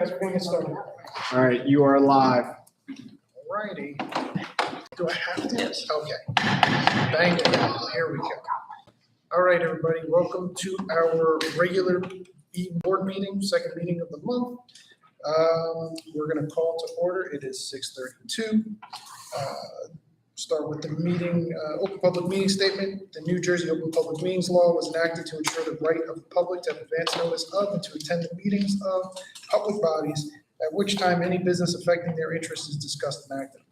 Guys, we're gonna get started. All right, you are live. Alrighty. Do I have to? Yes. Okay. Thank you. Here we go. All right, everybody, welcome to our regular board meeting, second meeting of the month. We're gonna call to order. It is 6:32. Start with the meeting, open public meeting statement. The New Jersey Open Public Meetings Law was enacted to ensure the right of the public to have advance notice of and to attend the meetings of public bodies, at which time any business affecting their interests is discussed and acted upon.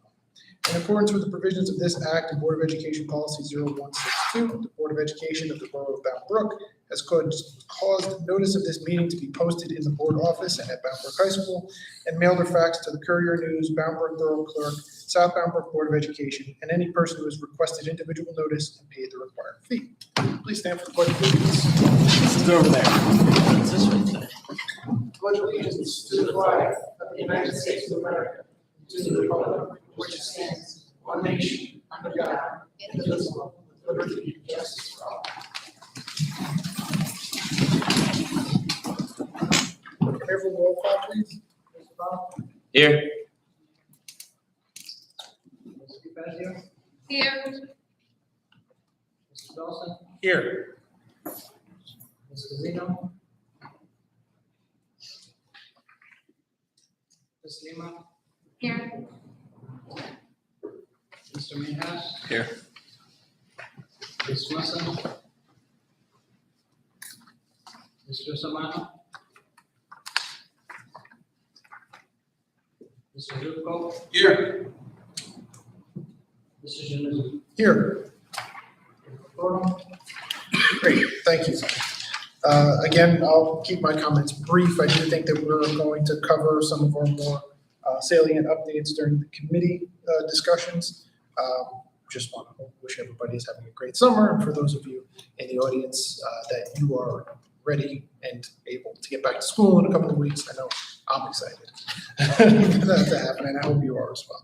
In accordance with the provisions of this Act and Board of Education Policy 0162, the Board of Education of the Borough of Bound Brook has caused notice of this meeting to be posted in the board office and at Bound Brook High School and mailed or faxed to the Courier News, Bound Brook Borough Clerk, South Bound Brook Board of Education, and any person who has requested individual notice and paid the required fee. Please stand for the pledge of allegiance. It's over there. It's this way today. Pledge allegiance to the flag of the United States of America, to the republic for which it stands, one nation, under God, indivisible, with liberty and justice for all. Can I have a roll call, please? Mr. Bob? Here. Mr. DiFazio? Here. Mr. Dawson? Here. Mr. Zeno? Ms. Lima? Here. Mr. Minhas? Here. Ms. Wilson? Mr. Samano? Mr. Zuko? Here. Mr. Januzi? Here. Great, thank you. Again, I'll keep my comments brief. I do think that we're going to cover some of our more salient updates during the committee discussions. Just want to wish everybody is having a great summer, and for those of you in the audience that you are ready and able to get back to school in a couple of weeks. I know I'm excited for that to happen, and I hope you are as well.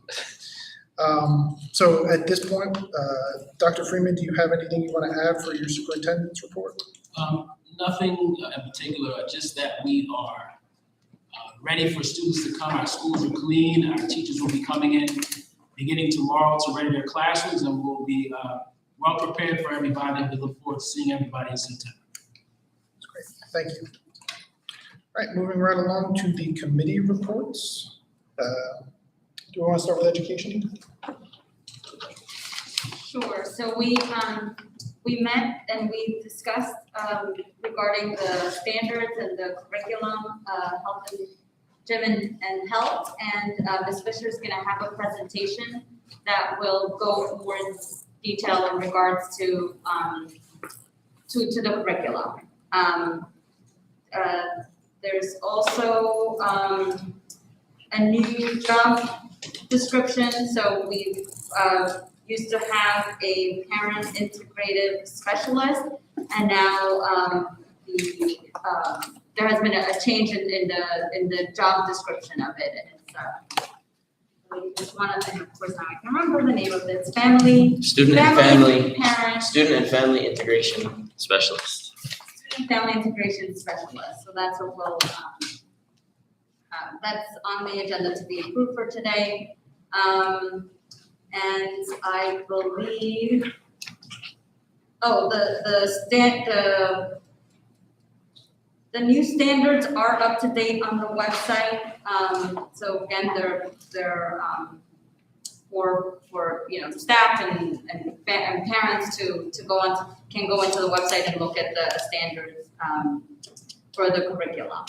So at this point, Dr. Freeman, do you have anything you want to add for your superintendent's report? Nothing in particular, just that we are ready for students to come. Our schools are clean. Our teachers will be coming in beginning tomorrow to ready their classrooms, and we'll be well prepared for everybody. We look forward to seeing everybody in September. That's great. Thank you. All right, moving right along to the committee reports. Do we want to start with education? Sure. So we met and we discussed regarding the standards and the curriculum, health and gym and health. And Ms. Fisher is going to have a presentation that will go more in detail in regards to the curriculum. There's also a new job description. So we used to have a parent integrative specialist, and now there has been a change in the job description of it. And it's we just want to, and of course now I can remember the name of it. It's Student and family integration specialist. family integration specialist. So that's what we'll. That's on the agenda to be approved for today. And I believe, the new standards are up to date on the website. So again, they're for staff and parents to can go into the website and look at the standards for the curriculum.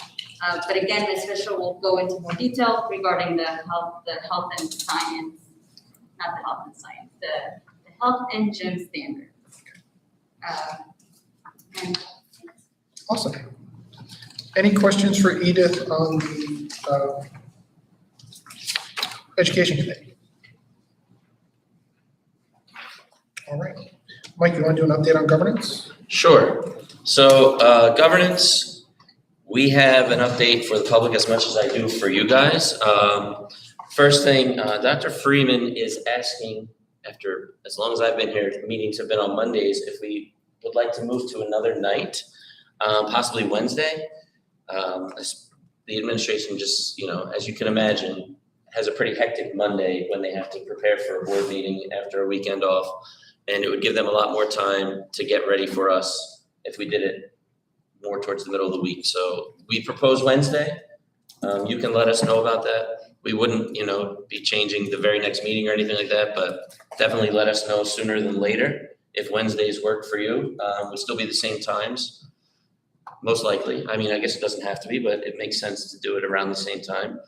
But again, Ms. Fisher will go into more detail regarding the health and science, not the health and science, the health and gym standards. And Awesome. Any questions for Edith on the education committee? All right. Mike, you want to do an update on governance? Sure. So governance, we have an update for the public as much as I do for you guys. First thing, Dr. Freeman is asking, after as long as I've been here, meetings have been on Mondays, if we would like to move to another night, possibly Wednesday. the administration just, as you can imagine, has a pretty hectic Monday when they have to prepare for a board meeting after a weekend off. And it would give them a lot more time to get ready for us if we did it more towards the middle of the week. So we propose Wednesday. You can let us know about that. We wouldn't, be changing the very next meeting or anything like that, but definitely let us know sooner than later if Wednesdays work for you. We'll still be the same times, most likely. I mean, I guess it doesn't have to be, but it makes sense to do it around the same time.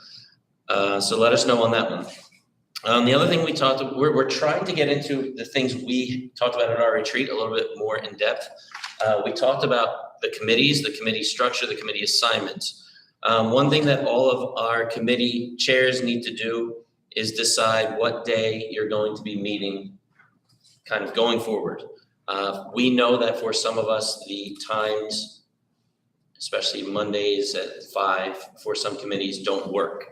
So let us know on that one. The other thing we're trying to get into the things we talked about at our retreat a little bit more in depth. We talked about the committees, the committee structure, the committee assignments. One thing that all of our committee chairs need to do is decide what day you're going to be meeting kind of going forward. We know that for some of us, the times, especially Mondays at 5 for some committees, don't work.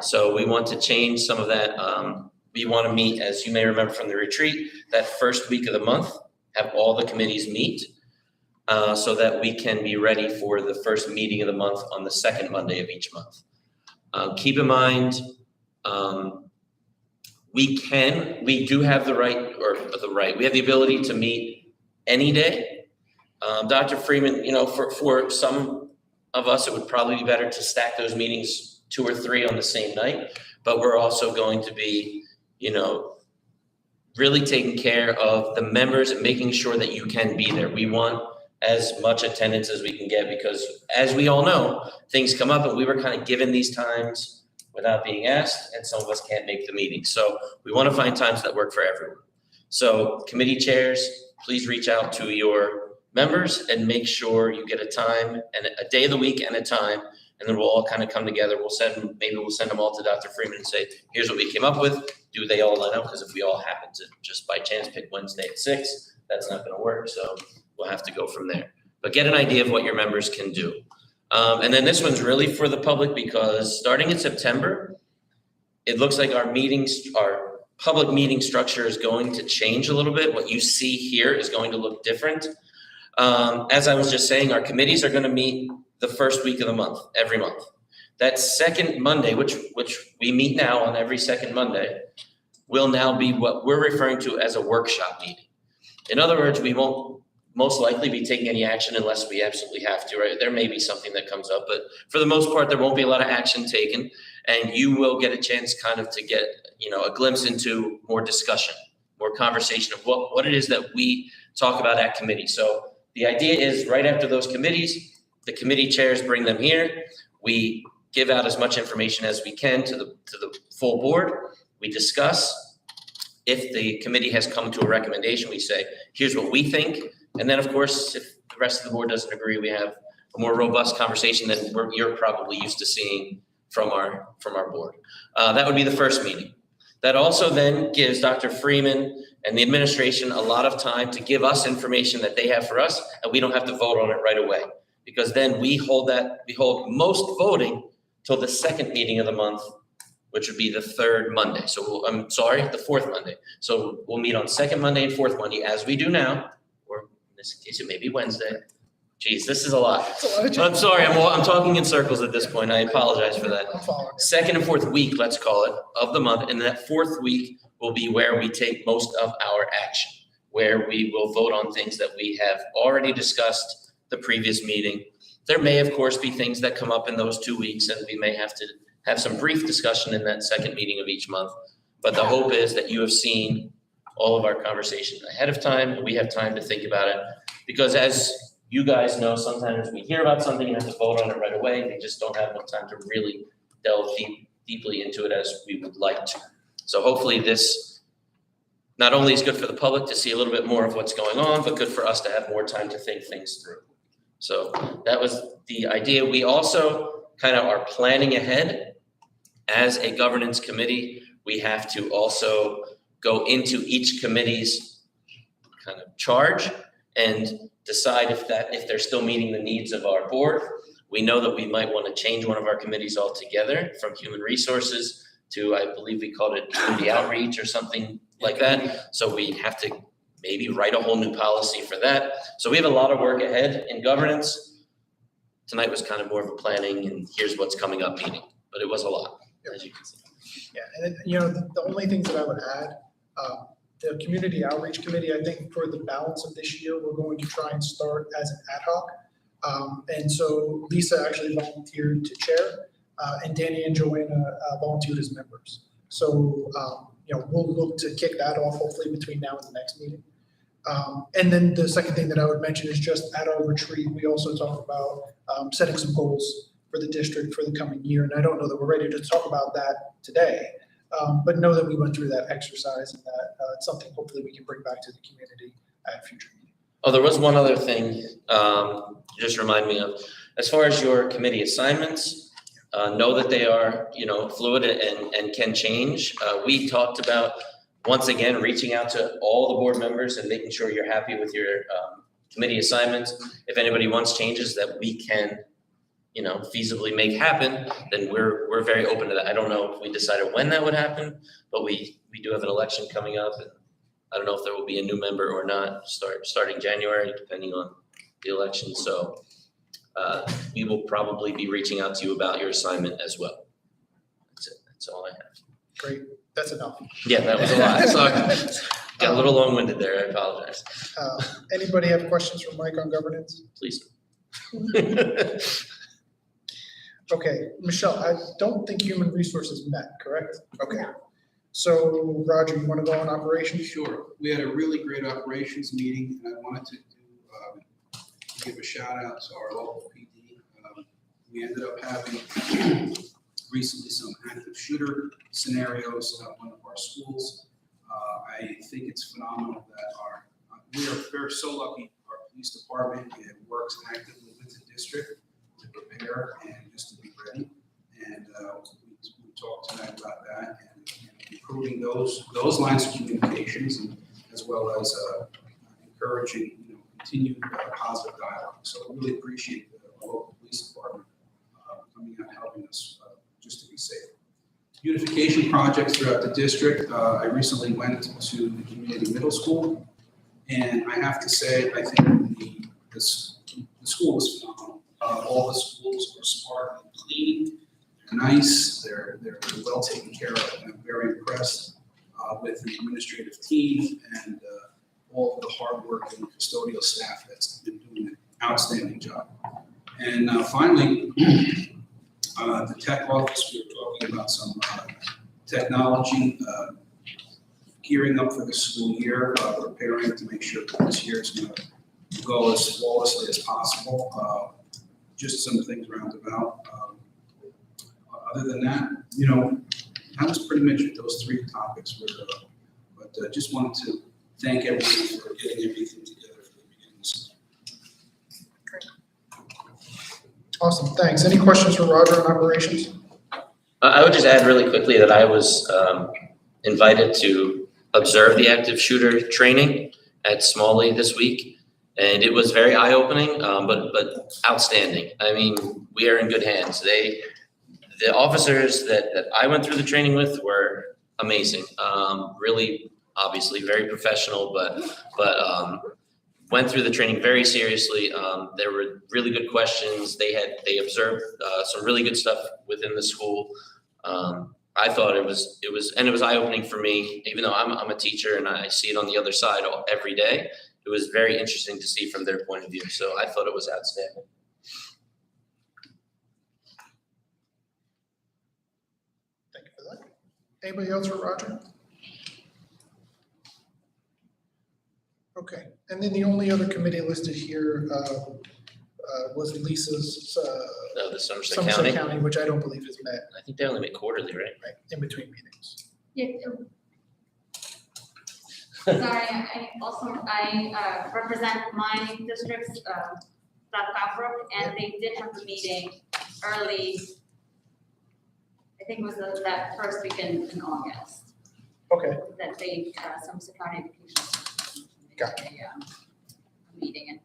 So we want to change some of that. We want to meet, as you may remember from the retreat, that first week of the month, have all the committees meet so that we can be ready for the first meeting of the month on the second Monday of each month. Keep in mind, we do have we have the ability to meet any day. Dr. Freeman, for some of us, it would probably be better to stack those meetings 2 or 3 on the same night, but we're also going to be, really taking care of the members and making sure that you can be there. We want as much attendance as we can get because, as we all know, things come up and we were kind of given these times without being asked, and some of us can't make the meeting. So we want to find times that work for everyone. So committee chairs, please reach out to your members and make sure you get a time and a day of the week and a time, and then we'll all kind of come together. We'll send them all to Dr. Freeman and say, here's what we came up with. Do they all line up? Because if we all happen to just by chance pick Wednesday at 6, that's not going to work. So we'll have to go from there. But get an idea of what your members can do. And then this one's really for the public because starting in September, it looks like our public meeting structure is going to change a little bit. What you see here is going to look different. As I was just saying, our committees are going to meet the first week of the month, every month. That second Monday, which we meet now on every second Monday, will now be what we're referring to as a workshop meeting. In other words, we won't most likely be taking any action unless we absolutely have to, right? There may be something that comes up, but for the most part, there won't be a lot of action taken, and you will get a chance kind of to get, a glimpse into more discussion, more conversation of what it is that we talk about at committee. So the idea is right after those committees, the committee chairs bring them here. We give out as much information as we can to the full board. We discuss. If the committee has come to a recommendation, we say, here's what we think. And then, of course, if the rest of the board doesn't agree, we have a more robust conversation than you're probably used to seeing from our board. That would be the first meeting. That also then gives Dr. Freeman and the administration a lot of time to give us information that they have for us, and we don't have to vote on it right away. Because then we hold most voting till the second meeting of the month, which would be the third Monday. So the fourth Monday. So we'll meet on second Monday and fourth Monday as we do now, or in this case, it may be Wednesday. Geez, this is a lot. I'm sorry, I'm talking in circles at this point. I apologize for that. I'm following. Second and fourth week, let's call it, of the month. And that fourth week will be where we take most of our action, where we will vote on things that we have already discussed the previous meeting. There may, of course, be things that come up in those 2 weeks, and we may have to have some brief discussion in that second meeting of each month. But the hope is that you have seen all of our conversation ahead of time, and we have time to think about it. Because as you guys know, sometimes we hear about something and have to vote on it right away. We just don't have enough time to really delve deeply into it as we would like to. So hopefully this not only is good for the public to see a little bit more of what's going on, but good for us to have more time to think things through. So that was the idea. We also kind of are planning ahead. As a governance committee, we have to also go into each committee's kind of charge and decide if they're still meeting the needs of our board. We know that we might want to change one of our committees altogether from human resources to, I believe we called it community outreach or something like that. So we have to maybe write a whole new policy for that. So we have a lot of work ahead in governance Tonight was kind of more of a planning and here's what's coming up meeting, but it was a lot, as you can see. Yeah, and then, you know, the only things that I would add, the Community Outreach Committee, I think for the balance of this year, we're going to try and start as an ad hoc. And so Lisa actually volunteered to chair, and Danny and Joanna volunteered as members. So, you know, we'll look to kick that off hopefully between now and the next meeting. And then the second thing that I would mention is just at our retreat, we also talk about setting some goals for the district for the coming year. And I don't know that we're ready to talk about that today, but know that we went through that exercise and that it's something hopefully we can bring back to the community at future meetings. Oh, there was one other thing, you just remind me of. As far as your committee assignments, know that they are, you know, fluid and can change. We talked about, once again, reaching out to all the board members and making sure you're happy with your committee assignments. If anybody wants changes that we can, you know, feasibly make happen, then we're very open to that. I don't know if we decided when that would happen, but we do have an election coming up, and I don't know if there will be a new member or not, starting January, depending on the election. So we will probably be reaching out to you about your assignment as well. That's it. That's all I have. Great, that's enough. Yeah, that was a lot. Sorry. Got a little long-winded there. I apologize. Anybody have questions for Mike on governance? Please. Okay, Michelle, I don't think human resources met, correct? Okay. So Roger, you want to go on operations? Sure. We had a really great operations meeting, and I wanted to give a shout out to our local PD. We ended up having recently some active shooter scenarios at one of our schools. I think it's phenomenal that we're so lucky our police department works actively with the district to prepare and just to be ready. And we talked tonight about that and improving those lines of communications, and as well as encouraging continued positive dialogue. So I really appreciate the local police department coming out and helping us just to be safe. Beautification projects throughout the district. I recently went to the community middle school, and I have to say, I think the school was phenomenal. All the schools are smart and clean, they're nice, they're well taken care of, and I'm very impressed with the administrative team and all of the hardworking custodial staff that's been doing an outstanding job. And finally, the tech office, we were talking about some technology, gearing up for the school year, preparing to make sure that this year is going to go as flawlessly as possible. Just some things roundabout. Other than that, that was pretty much it. Those three topics were, but just wanted to thank everyone for getting everything together for the beginning of the semester. Awesome, thanks. Any questions for Roger on operations? I would just add really quickly that I was invited to observe the active shooter training at Smalley this week, and it was very eye-opening, but outstanding. I mean, we are in good hands. The officers that I went through the training with were amazing. Really, obviously, very professional, but went through the training very seriously. There were really good questions. They observed some really good stuff within the school. I thought it was eye-opening for me, even though I'm a teacher and I see it on the other side every day. It was very interesting to see from their point of view. So I thought it was outstanding. Thank you for that. Anybody else for Roger? Okay, and then the only other committee listed here was Lisa's The Somerset Somerset County, County, which I don't believe is met, I think they only meet quarterly, right? right, in between meetings. Yeah. Sorry, I represent my district's South Pembroke, and they did have a meeting early, I think it was that first weekend in August, Okay, that they, Somerset County Education. Got A meeting, and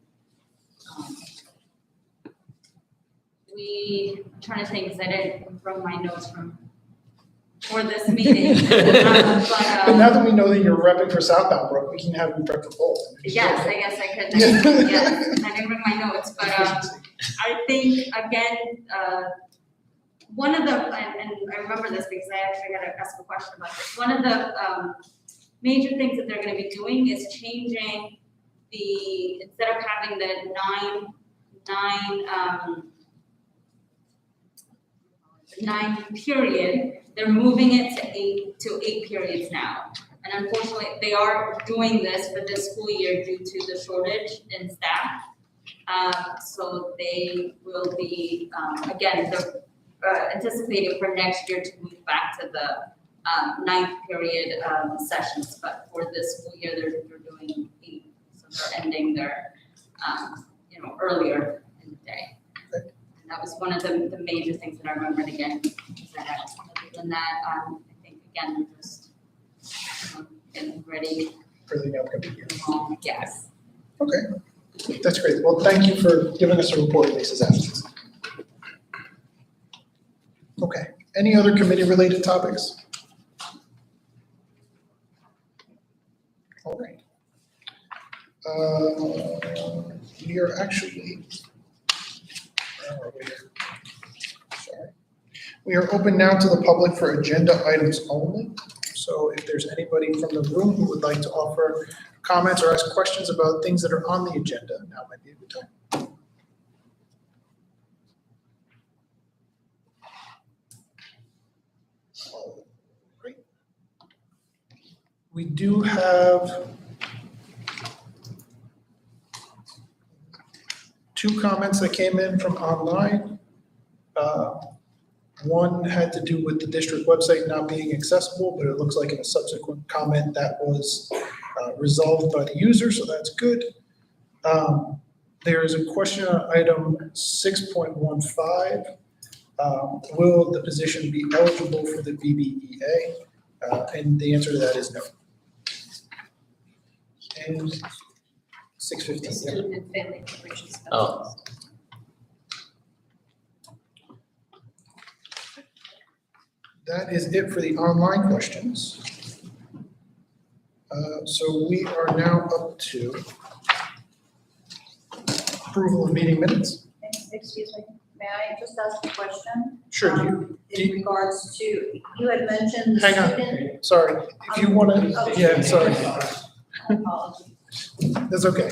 I'm trying to think, because I didn't, from my notes from for this meeting. But now that we know that you're repping for Southbound Brook, we can have you prep for both. Yes, I guess I could, Yeah. yes, I didn't bring my notes, but, I think, again, one of the, and I remember this because I actually had to ask a question about this. One of the, major things that they're gonna be doing is changing the, instead of having the nine period, they're moving it to eight periods now. And unfortunately, they are doing this for this school year due to the shortage in staff. So they will be, again, they're anticipating for next year to move back to the ninth period sessions, but for this school year, they're doing 8, so they're ending their, earlier in the day. And that was one of the major things that I remembered again. That other than that, I think again, we're just getting ready. For the upcoming year. Yes. Okay, that's great. Well, thank you for giving us a report, Lisa's absence. Okay, any other committee-related topics? All right. We are actually, where are we here? Sorry. We are open now to the public for agenda items only. So if there's anybody from the room who would like to offer comments or ask questions about things that are on the agenda, now might be a good time. All right. We do have 2 comments that came in from online. One had to do with the district website not being accessible, but it looks like in a subsequent comment that was resolved by the user, so that's good. There is a question on item 6.15. Will the position be eligible for the VBEA? And the answer to that is no. And 6:15. Student and family integration specialist. Oh. That is it for the online questions. So we are now up to approval of meeting minutes. Excuse me, may I just ask a question? Sure, you, In regards to, you had mentioned the hang student. on, sorry, if you want to, yeah, sorry, Apologies. that's okay.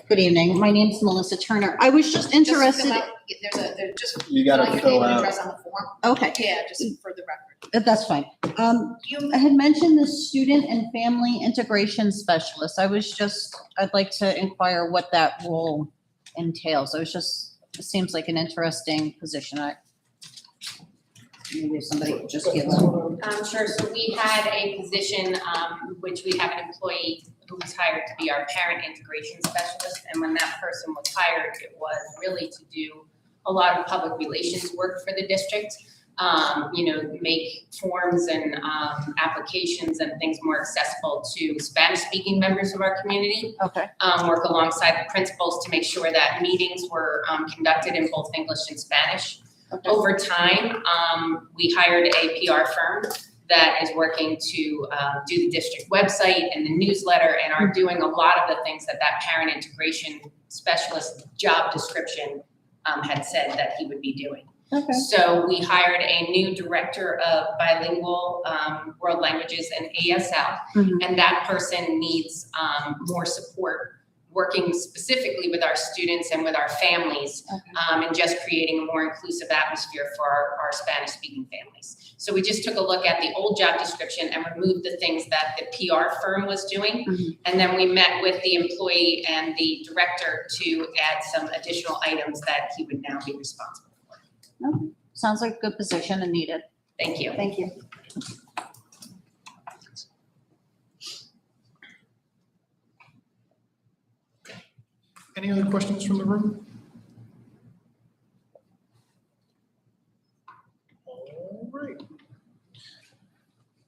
Good evening. My name is Melissa Turner. I was just interested. There's just You fill gotta out your fill name and out. address on the form. Okay, Yeah, just for the record. that's fine. You had mentioned the student and family integration specialist. I'd like to inquire what that role entails. It seems like an interesting position. Maybe somebody could just give a. Sure, so we had a position, which we have an employee who was hired to be our parent integration specialist. And when that person was hired, it was really to do a lot of public relations work for the district. Make forms and applications and things more accessible to Spanish-speaking members of our community. Okay. Work alongside the principals to make sure that meetings were conducted in both English and Spanish. Okay. Over time, we hired a PR firm that is working to do the district website and the newsletter and are doing a lot of the things that parent integration specialist job description had said that he would be doing. Okay. So we hired a new director of bilingual world languages and ASL, Mhm. and that person needs more support working specifically with our students and with our families, and just creating a more inclusive atmosphere for our Spanish-speaking families. So we just took a look at the old job description and removed the things that the PR firm was doing. Mhm. And then we met with the employee and the director to add some additional items that he would now be responsible for. Okay. Sounds like a good position and needed. Thank you. Thank you. Any other questions from the room? All right.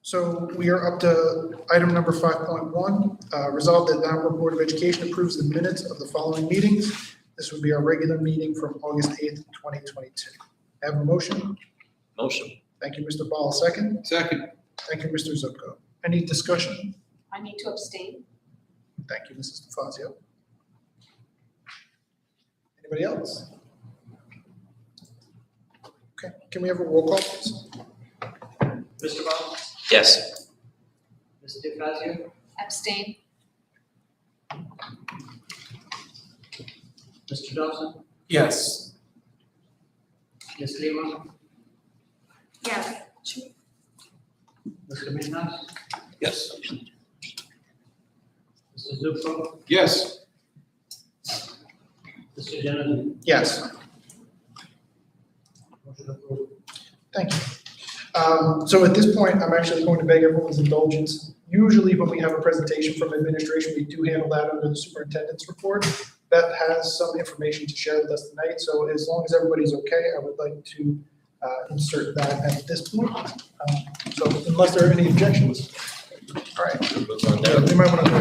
So we are up to item number 5.1. Resolve that Nowra Board of Education approves the minutes of the following meetings. This would be our regular meeting from August 8th, 2022. Have a motion? Motion. Thank you, Mr. Ball. Second? Second. Thank you, Mr. Zupko. Any discussion? I need to abstain. Thank you, Mrs. DeFazio. Anybody else? Okay, can we have a roll call, please? Mr. Ball? Yes. Mr. DeFazio? Abstain. Mr. Dawson? Yes. Ms. Lima? Yes. Mr. Minhas? Yes. Mr. Zupko? Yes. Mr. Genoway? Yes, Motion approved. thank you. So at this point, I'm actually going to beg everyone's indulgence. Usually when we have a presentation from administration, we do handle that under the superintendent's report. Beth has some information to share with us tonight, so as long as everybody's okay, I would like to insert that at this point. So unless there are any objections. All right. Move on Yeah, down. we might want to go.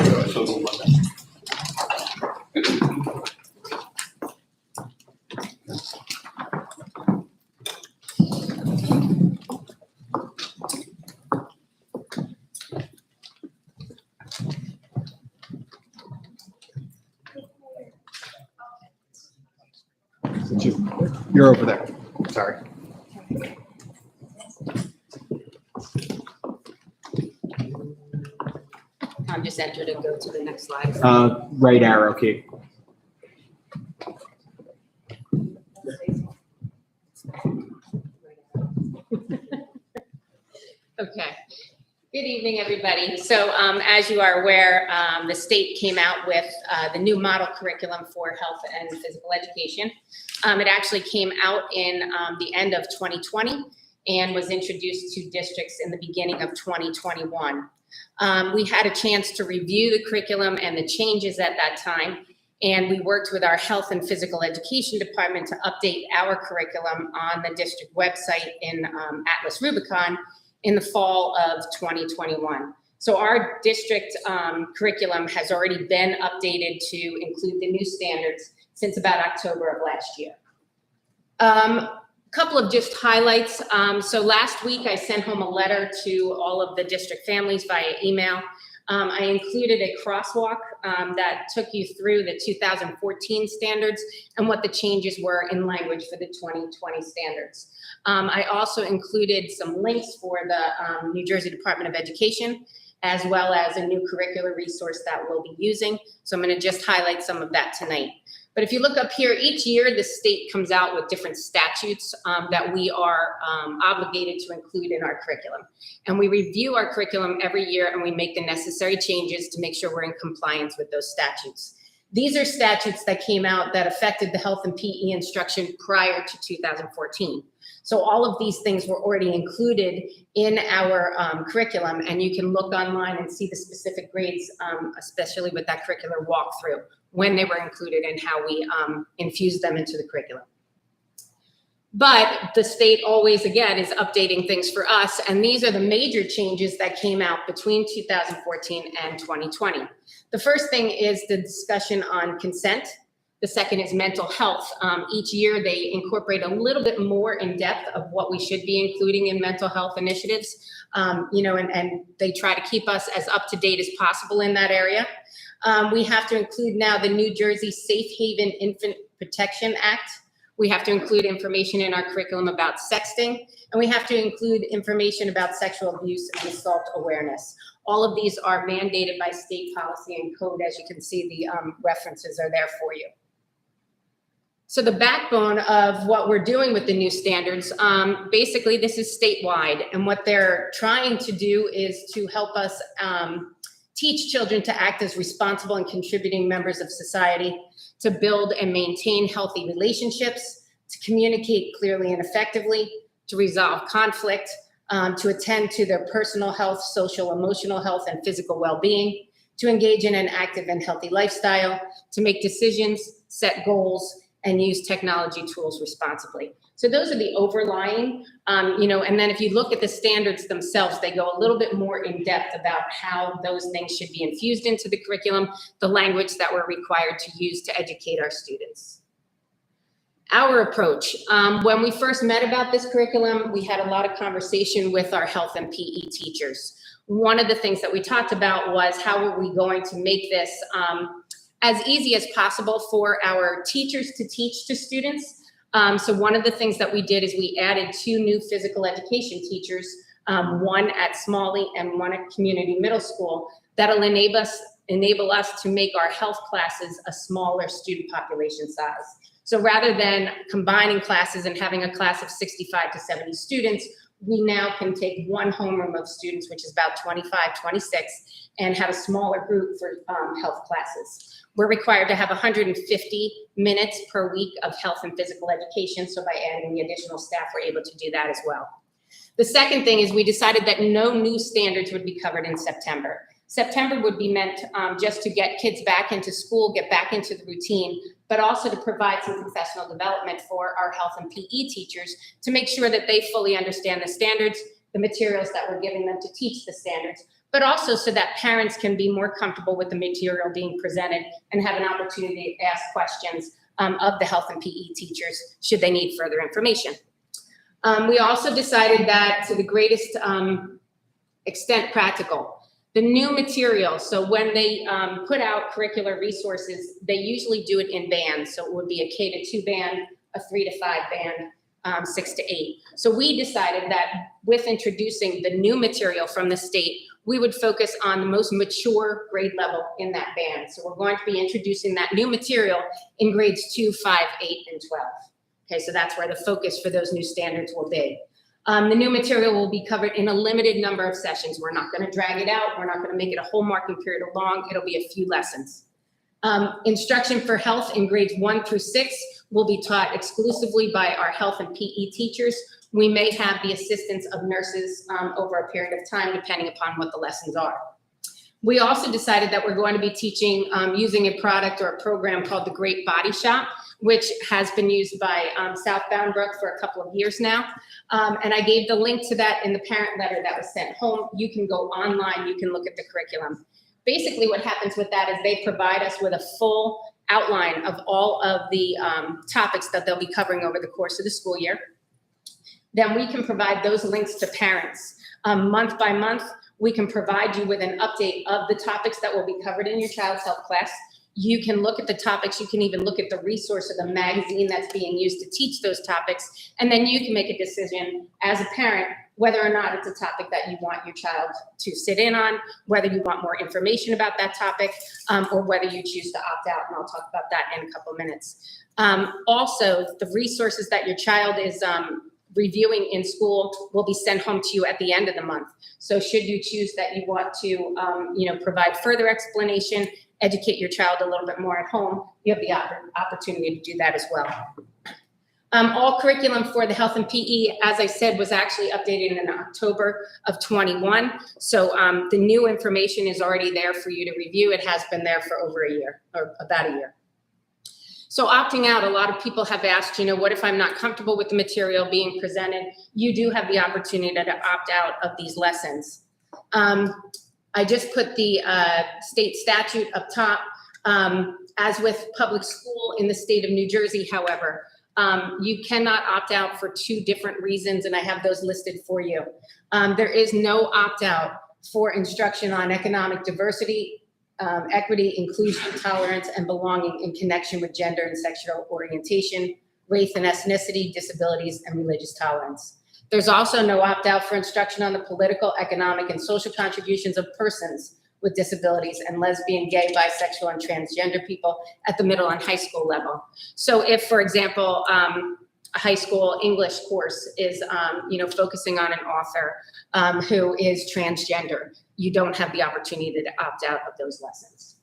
You're over there. Sorry. Just enter to go to the next slide. Right arrow key. Okay. Good evening, everybody. So as you are aware, the state came out with the new model curriculum for health and physical education. It actually came out in the end of 2020 and was introduced to districts in the beginning of 2021. We had a chance to review the curriculum and the changes at that time, and we worked with our health and physical education department to update our curriculum on the district website in Atlas Rubicon in the fall of 2021. So our district curriculum has already been updated to include the new standards since about October of last year. Couple of just highlights. So last week I sent home a letter to all of the district families via email. I included a crosswalk that took you through the 2014 standards and what the changes were in language for the 2020 standards. I also included some links for the New Jersey Department of Education, as well as a new curricular resource that we'll be using. So I'm going to just highlight some of that tonight. But if you look up here, each year the state comes out with different statutes that we are obligated to include in our curriculum. And we review our curriculum every year and we make the necessary changes to make sure we're in compliance with those statutes. These are statutes that came out that affected the health and PE instruction prior to 2014. So all of these things were already included in our curriculum, and you can look online and see the specific grades, especially with that curricular walkthrough, when they were included and how we infused them into the curriculum. But the state always, again, is updating things for us, and these are the major changes that came out between 2014 and 2020. The first thing is the discussion on consent. The second is mental health. Each year they incorporate a little bit more in depth of what we should be including in mental health initiatives, and they try to keep us as up to date as possible in that area. We have to include now the New Jersey Safe Haven Infant Protection Act. We have to include information in our curriculum about sexting, and we have to include information about sexual abuse and assault awareness. All of these are mandated by state policy and code. As you can see, the references are there for you. So the backbone of what we're doing with the new standards, basically this is statewide, and what they're trying to do is to help us teach children to act as responsible and contributing members of society, to build and maintain healthy relationships, to communicate clearly and effectively, to resolve conflict, to attend to their personal health, social, emotional health, and physical well-being, to engage in an active and healthy lifestyle, to make decisions, set goals, and use technology tools responsibly. So those are the overlying, and then if you look at the standards themselves, they go a little bit more in depth about how those things should be infused into the curriculum, the language that we're required to use to educate our students. Our approach, when we first met about this curriculum, we had a lot of conversation with our health and PE teachers. One of the things that we talked about was how are we going to make this as easy as possible for our teachers to teach to students. So one of the things that we did is we added 2 new physical education teachers, one at Smalley and one at Community Middle School, that'll enable us to make our health classes a smaller student population size. So rather than combining classes and having a class of 65 to 70 students, we now can take 1 homeroom of students, which is about 25, 26, and have a smaller group for health classes. We're required to have 150 minutes per week of health and physical education. So by adding the additional staff, we're able to do that as well. The second thing is we decided that no new standards would be covered in September. September would be meant just to get kids back into school, get back into the routine, but also to provide some professional development for our health and PE teachers to make sure that they fully understand the standards, the materials that we're giving them to teach the standards, but also so that parents can be more comfortable with the material being presented and have an opportunity to ask questions of the health and PE teachers should they need further information. We also decided that to the greatest extent practical, the new material, so when they put out curricular resources, they usually do it in bands. So it would be a K to 2 band, a 3 to 5 band, 6 to 8. So we decided that with introducing the new material from the state, we would focus on the most mature grade level in that band. So we're going to be introducing that new material in grades 2, 5, 8, and 12. Okay, so that's where the focus for those new standards will be. The new material will be covered in a limited number of sessions. We're not going to drag it out. We're not going to make it a whole marking period long. It'll be a few lessons. Instruction for health in grades 1 through 6 will be taught exclusively by our health and PE teachers. We may have the assistance of nurses over a period of time, depending upon what the lessons are. We also decided that we're going to be teaching using a product or a program called the Great Body Shop, which has been used by South Bound Brook for a couple of years now. And I gave the link to that in the parent letter that was sent home. You can go online, you can look at the curriculum. Basically what happens with that is they provide us with a full outline of all of the topics that they'll be covering over the course of the school year. Then we can provide those links to parents. Month by month, we can provide you with an update of the topics that will be covered in your child's health class. You can look at the topics, you can even look at the resource of the magazine that's being used to teach those topics, and then you can make a decision as a parent whether or not it's a topic that you want your child to sit in on, whether you want more information about that topic, or whether you choose to opt out, and I'll talk about that in a couple of minutes. Also, the resources that your child is reviewing in school will be sent home to you at the end of the month. So should you choose that you want to provide further explanation, educate your child a little bit more at home, you have the opportunity to do that as well. All curriculum for the health and PE, as I said, was actually updated in October of 21. So the new information is already there for you to review. It has been there for over a year, or about a year. So opting out, a lot of people have asked, what if I'm not comfortable with the material being presented? You do have the opportunity to opt out of these lessons. I just put the state statute up top. As with public school in the state of New Jersey, however, you cannot opt out for 2 different reasons, and I have those listed for you. There is no opt-out for instruction on economic diversity, equity, inclusion, tolerance, and belonging in connection with gender and sexual orientation, race and ethnicity, disabilities, and religious tolerance. There's also no opt-out for instruction on the political, economic, and social contributions of persons with disabilities and lesbian, gay, bisexual, and transgender people at the middle and high school level. So if, for example, a high school English course is, focusing on an author who is transgender, you don't have the opportunity to opt out of those lessons.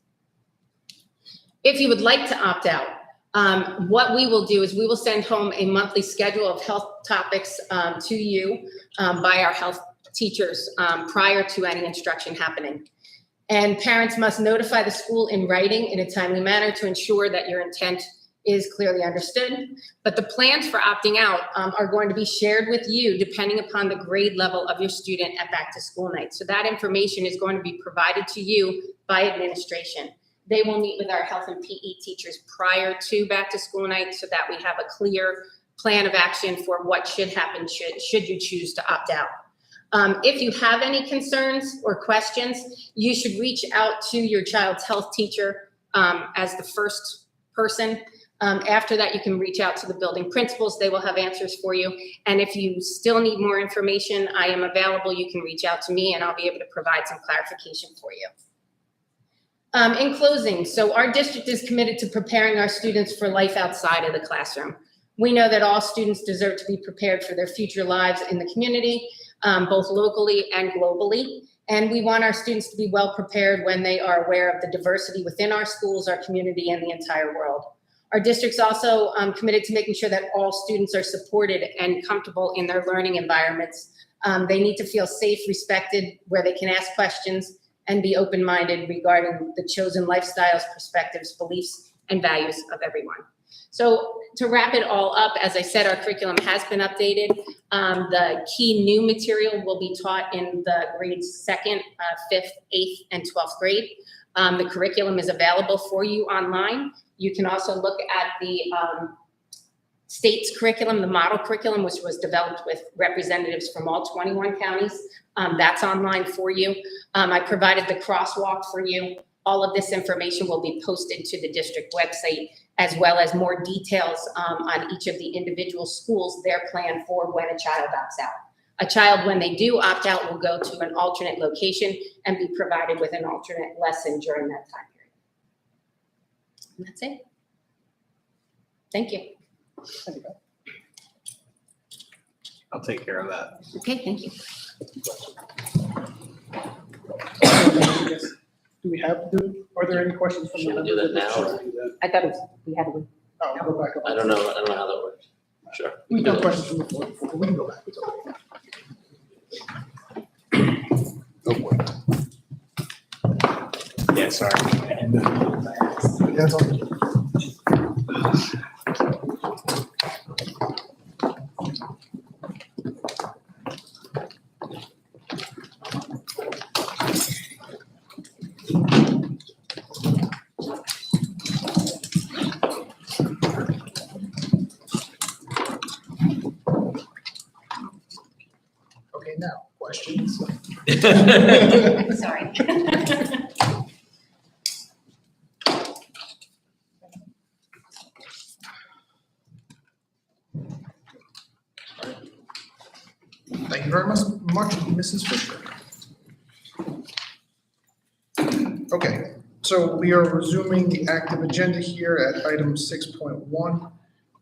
If you would like to opt out, what we will do is we will send home a monthly schedule of health topics to you by our health teachers prior to any instruction happening. And parents must notify the school in writing in a timely manner to ensure that your intent is clearly understood. But the plans for opting out are going to be shared with you depending upon the grade level of your student at back to school night. So that information is going to be provided to you by administration. They will meet with our health and PE teachers prior to back to school night so that we have a clear plan of action for what should happen should you choose to opt out. If you have any concerns or questions, you should reach out to your child's health teacher as the first person. After that, you can reach out to the building principals. They will have answers for you. And if you still need more information, I am available. You can reach out to me and I'll be able to provide some clarification for you. In closing, so our district is committed to preparing our students for life outside of the classroom. We know that all students deserve to be prepared for their future lives in the community, both locally and globally. And we want our students to be well prepared when they are aware of the diversity within our schools, our community, and the entire world. Our district's also committed to making sure that all students are supported and comfortable in their learning environments. They need to feel safe, respected, where they can ask questions and be open-minded regarding the chosen lifestyles, perspectives, beliefs, and values of everyone. So to wrap it all up, as I said, our curriculum has been updated. The key new material will be taught in the grades 2nd, 5th, 8th, and 12th grade. The curriculum is available for you online. You can also look at the state's curriculum, the model curriculum, which was developed with representatives from all 21 counties. That's online for you. I provided the crosswalk for you. All of this information will be posted to the district website, as well as more details on each of the individual schools, their plan for when a child opts out. A child, when they do opt out, will go to an alternate location and be provided with an alternate lesson during that time period. And that's it. Thank you. I'll take care of that. Okay, thank you. Do we have, are there any questions from the Should we members? do that now, or- I thought we had to. Oh, go back up. I don't know how that works. Sure. We have questions from the floor, but we can go back. It's okay. Yeah, sorry. That's all. Okay, now, questions? Sorry. Thank you very much, Mrs. Fisher. Okay, so we are resuming the active agenda here at item 6.1.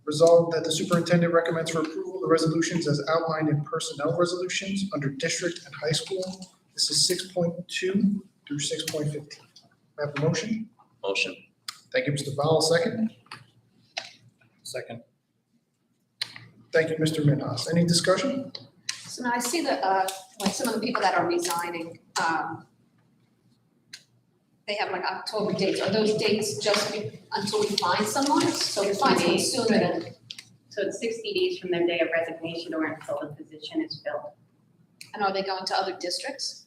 Resolved that the superintendent recommends for approval the resolutions as outlined in personnel resolutions under district and high school. This is 6.2 through 6.15. May I have a motion? Motion. Thank you, Mr. Vowell, second. Second. Thank you, Mr. Minhas. Any discussion? So now I see that, like some of the people that are resigning, they have like October dates. Are those dates just until we find someone? So we find someone sooner than, So it's 60 days from their day of resignation or until the position is filled. and are they going to other districts?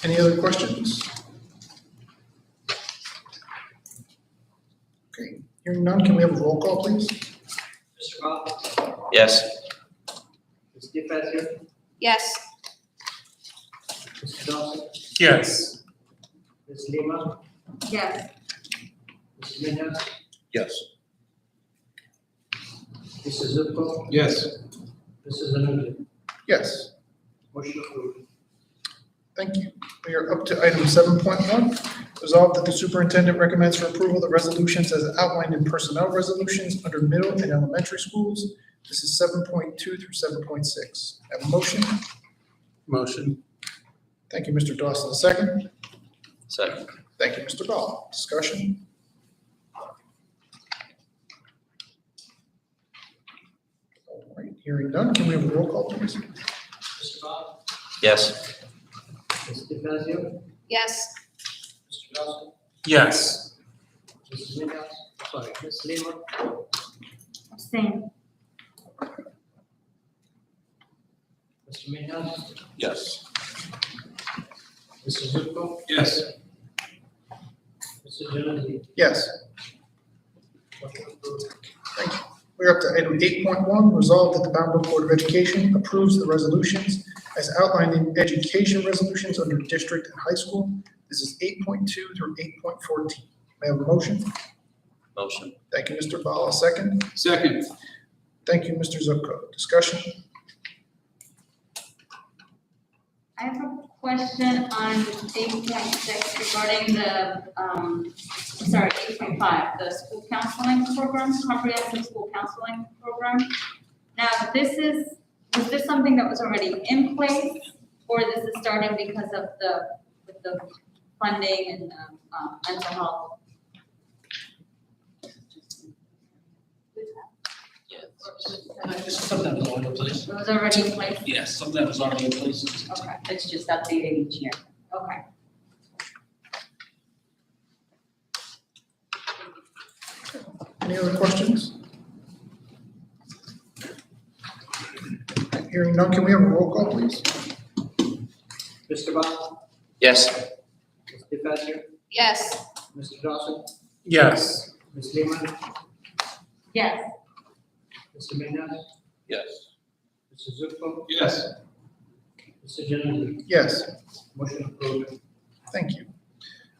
Any other questions? Okay, hearing none, can we have a roll call, please? Mr. Bob? Yes. Ms. DeFazio? Yes. Mr. Dawson? Yes. Ms. Lima? Yes. Mr. Minhas? Yes. Mr. Zupko? Yes. Mrs. Anuja? Yes. Motion approved. Thank you. We are up to item 7.1. Resolved that the superintendent recommends for approval the resolutions as outlined in personnel resolutions under middle and elementary schools. This is 7.2 through 7.6. Have a motion? Motion. Thank you, Mr. Dawson. A second? Second. Thank you, Mr. Bell. Discussion? All right, hearing none, can we have a roll call, please? Mr. Bob? Yes. Ms. DeFazio? Yes. Mr. Dawson? Yes. Mrs. Minhas? Sorry, Ms. Lima? Abstain. Mr. Minhas, Yes. Mr. Zuko, Yes. Mr. Genesi. Yes. Motion approved. Thank you. We're up to item 8.1, resolved that the Bound Board of Education approves the resolutions as outlined in education resolutions under district and high school. This is 8.2 through 8.14. May I have a motion? Motion. Thank you, Mr. Ball. A second. Second. Thank you, Mr. Zupko. Discussion? I have a question on 8.6 regarding the, 8.5, the school counseling program, comprehensive school counseling program. Now, was this something that was already in place, or this is starting because of with the funding and mental health? This is something that was already in place. It was already in place? Yes, something that was already in place. Okay, It's just updated each year. okay. Any other questions? Hearing none, can we have a roll call, please? Mr. Ball, Yes. Ms. DeFazio, Yes. Mr. Dawson, Yes. Ms. Lehman, Yes. Mr. Minhas, Yes. Mr. Zuko, Yes. Mr. Genesi. Yes. Motion approved. Thank you.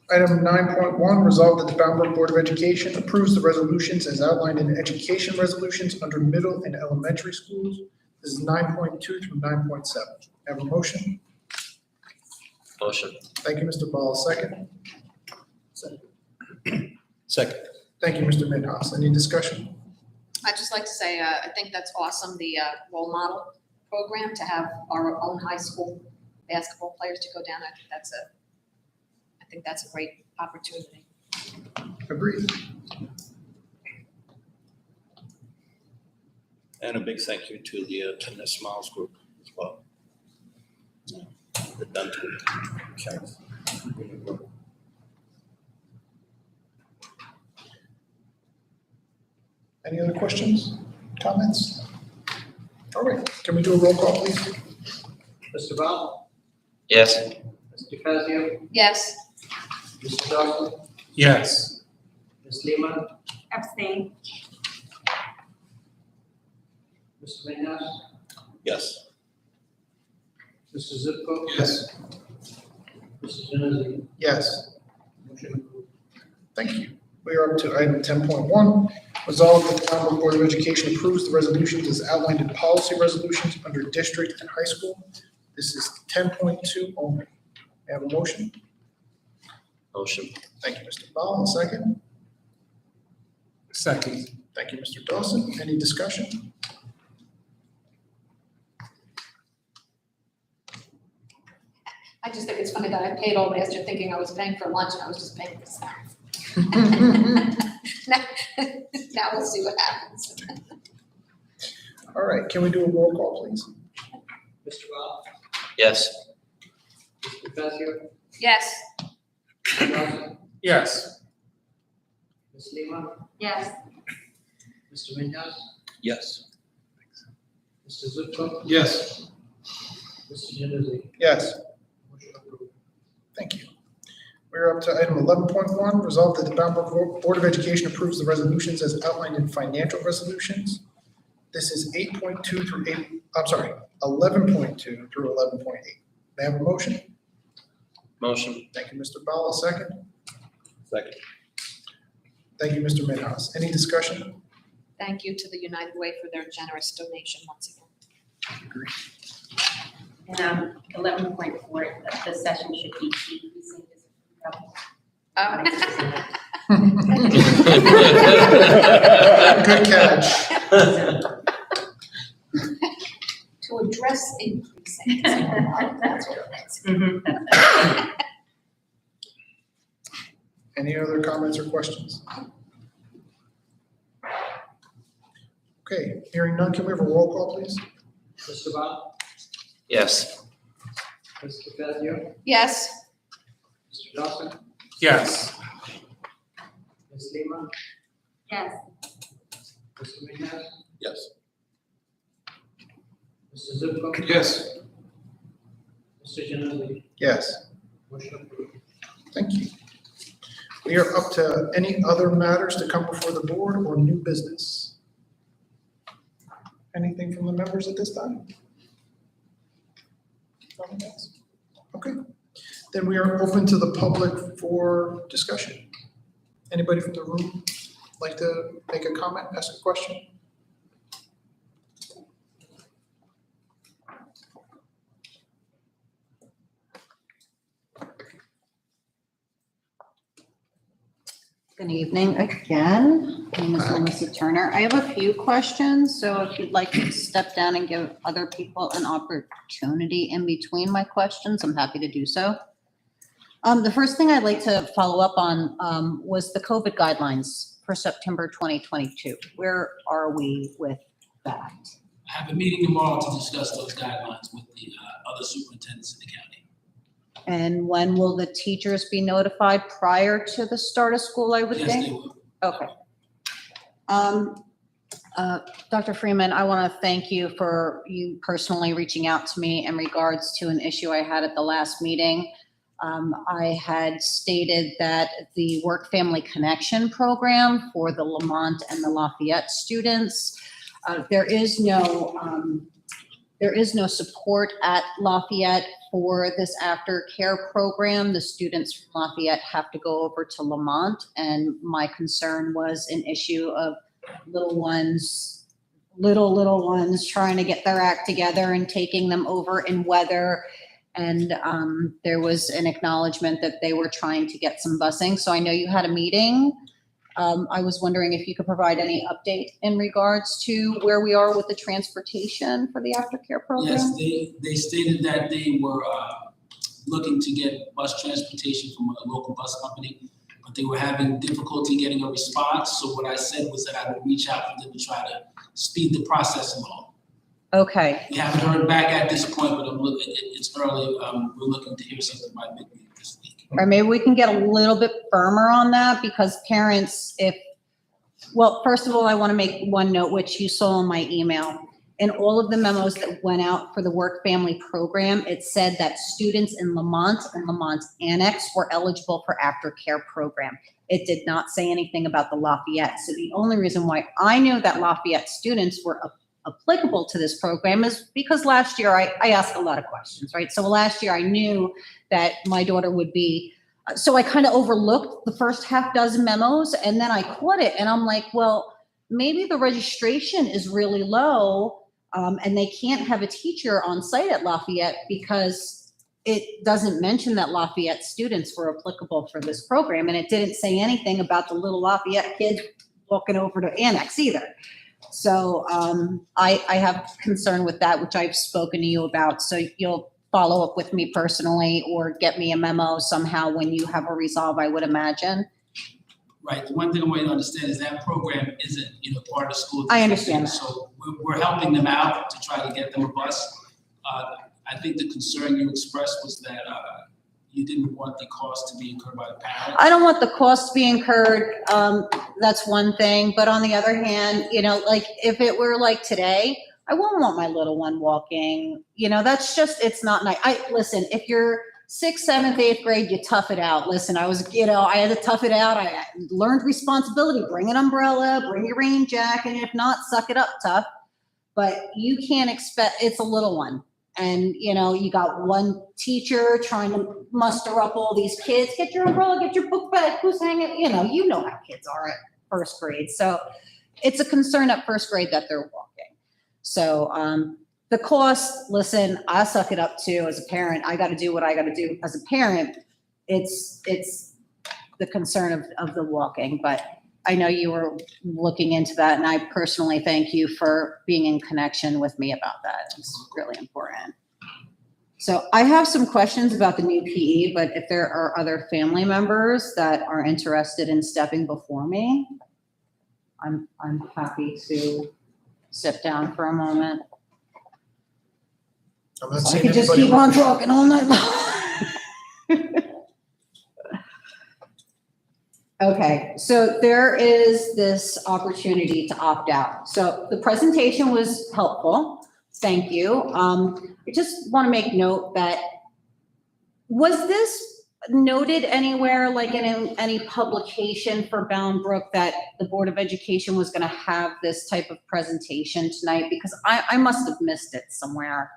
Item 9.1, resolved that the Bound Board of Education approves the resolutions as outlined in education resolutions under middle and elementary schools. This is 9.2 through 9.7. Have a motion? Motion. Thank you, Mr. Ball. Second. Second. Thank you, Mr. Midhouse. Any discussion? I'd just like to say, I think that's awesome, the role model program, to have our own high school basketball players to go down. I think that's a great opportunity. Agreed. And a big thank you to the Tennis Smiles group as well. They've done to it. Any other questions, comments? All right, can we do a roll call, please? Mr. Ball, Yes. Ms. DeFazio, Yes. Mr. Dawson, Yes. Ms. Lehman, Abstain. Mr. Minhas, Yes. Mr. Zuko, Yes. Mr. Genesi. Yes. Motion approved. Thank you. We are up to item 10.1. Resolved that the Bound Board of Education approves the resolutions as outlined in policy resolutions under district and high school. This is 10.2 only. May I have a motion? Motion. Thank you, Mr. Ball. A second. Second. Thank you, Mr. Dawson. Any discussion? I just think it's funny that I paid all last year thinking I was paying for lunch and I was just paying for snacks. Now we'll see what happens. All right, can we do a roll call, please? Mr. Ball, Yes. Ms. DeFazio, Yes. Mr. Dawson, Yes. Ms. Lehman, Yes. Mr. Minhas, Yes. Mr. Zuko, Yes. Mr. Genesi. Yes. Motion approved. Thank you. We're up to item 11.1, resolved that the Bound Board of Education approves the resolutions as outlined in financial resolutions. This is 8.2 through 11.2 through 11.8. May I have a motion? Motion. Thank you, Mr. Bell. A second. Second. Thank you, Mr. Midhouse. Any discussion? Thank you to the United Way for their generous donation once again. Agreed. And 11.4, the session should be decreasing this. Good catch. To address increasing. That's what it is. Any other comments or questions? Okay, hearing none, can we have a roll call, please? Mr. Ball, Yes. Ms. DeFazio, Yes. Mr. Dawson, Yes. Ms. Lehman, Yes. Mr. Minhas, Yes. Mr. Zuko, Yes. Mr. Genozzi, Yes, motion approved. thank you. We are up to any other matters to come before the board or new business? Anything from the members at this time? Nothing else? Okay, then we are open to the public for discussion. Anybody from the room like to make a comment, ask a question? Good evening again. My name is Melissa Turner. I have a few questions, so if you'd like to step down and give other people an opportunity in between my questions, I'm happy to do so. The first thing I'd like to follow up on was the COVID guidelines for September 2022. Where are we with that? I have a meeting tomorrow to discuss those guidelines with the other superintendents in the county. And when will the teachers be notified? Prior to the start of school, I would Yes, think? they will. Okay. Dr. Freeman, I want to thank you for you personally reaching out to me in regards to an issue I had at the last meeting. I had stated that the Work Family Connection program for the Lamont and the Lafayette students, there is no support at Lafayette for this aftercare program. The students from Lafayette have to go over to Lamont, and my concern was an issue of little ones trying to get their act together and taking them over in weather. And there was an acknowledgement that they were trying to get some busing. So I know you had a meeting. I was wondering if you could provide any update in regards to where we are with the transportation for the aftercare program? Yes, they stated that they were looking to get bus transportation from a local bus company, but they were having difficulty getting a response. So what I said was that I would reach out for them to try to speed the process along. Okay, We haven't heard back at this point, but it's early. We're looking to hear something by midweek this week. or maybe we can get a little bit firmer on that, because parents, well, first of all, I want to make one note, which you saw in my email. In all of the memos that went out for the Work Family Program, it said that students in Lamont and Lamont's Annex were eligible for aftercare program. It did not say anything about the Lafayette. So the only reason why I knew that Lafayette students were applicable to this program is because last year I asked a lot of questions, right? So last year I knew that my daughter would be, so I kind of overlooked the first half dozen memos, and then I caught it and I'm like, well, maybe the registration is really low, and they can't have a teacher on site at Lafayette because it doesn't mention that Lafayette students were applicable for this program. And it didn't say anything about the little Lafayette kids walking over to Annex either. So I have concern with that, which I've spoken to you about. So you'll follow up with me personally or get me a memo somehow when you have a resolve, I would imagine. Right, the one thing I want you to understand is that program isn't, part of the school. I understand that. So we're helping them out to try to get them a bus. I think the concern you expressed was that you didn't want the cost to be incurred by the parent. I don't want the cost to be incurred. That's one thing. But on the other hand, like if it were like today, I wouldn't want my little one walking. That's just, it's not nice. Listen, if you're 6th, 7th, 8th grade, you tough it out. Listen, I had to tough it out. I learned responsibility. Bring an umbrella, bring your rain jacket. And if not, suck it up tough. But you can't expect, it's a little one. And, you got one teacher trying to muster up all these kids. Get your umbrella, get your book bag. Who's hanging? You know how kids are at 1st grade. So it's a concern at 1st grade that they're walking. So the cost, listen, I suck it up too as a parent. I got to do what I got to do as a parent. It's the concern of the walking, but I know you were looking into that, and I personally thank you for being in connection with me about that. It's really important. So I have some questions about the new PE, but if there are other family members that are interested in stepping before me, I'm happy to sit down for a moment. I'm not So I seeing could just anybody. keep on talking all night long. Okay, so there is this opportunity to opt out. So the presentation was helpful. Thank you. I just want to make note that Was this noted anywhere, like in any publication for Bound Brook, that the Board of Education was gonna have this type of presentation tonight? Because I must have missed it somewhere.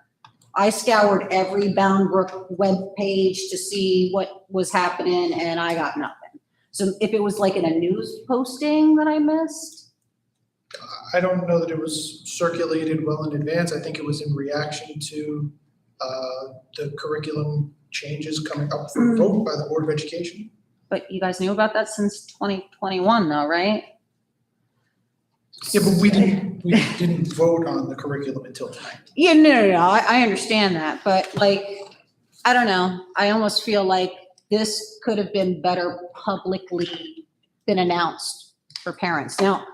I scoured every Bound Brook webpage to see what was happening, and I got nothing. So if it was like in a news posting that I missed? I don't know that it was circulated well in advance. I think it was in reaction to the curriculum changes coming up for vote by the Board of Education. But you guys knew about that since 2021 though, right? Yeah, but we didn't vote on the curriculum until tonight. Yeah, no, I understand that, but like, I don't know, I almost feel like this could have been better publicly been announced for parents. Now,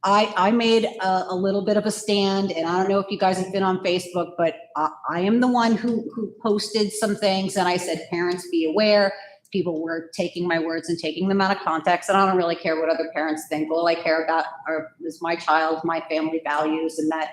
I made a little bit of a stand, and I don't know if you guys have been on Facebook, but I am the one who posted some things, and I said, parents, be aware. People were taking my words and taking them out of context, and I don't really care what other parents think. All I care about is my child, my family values, and that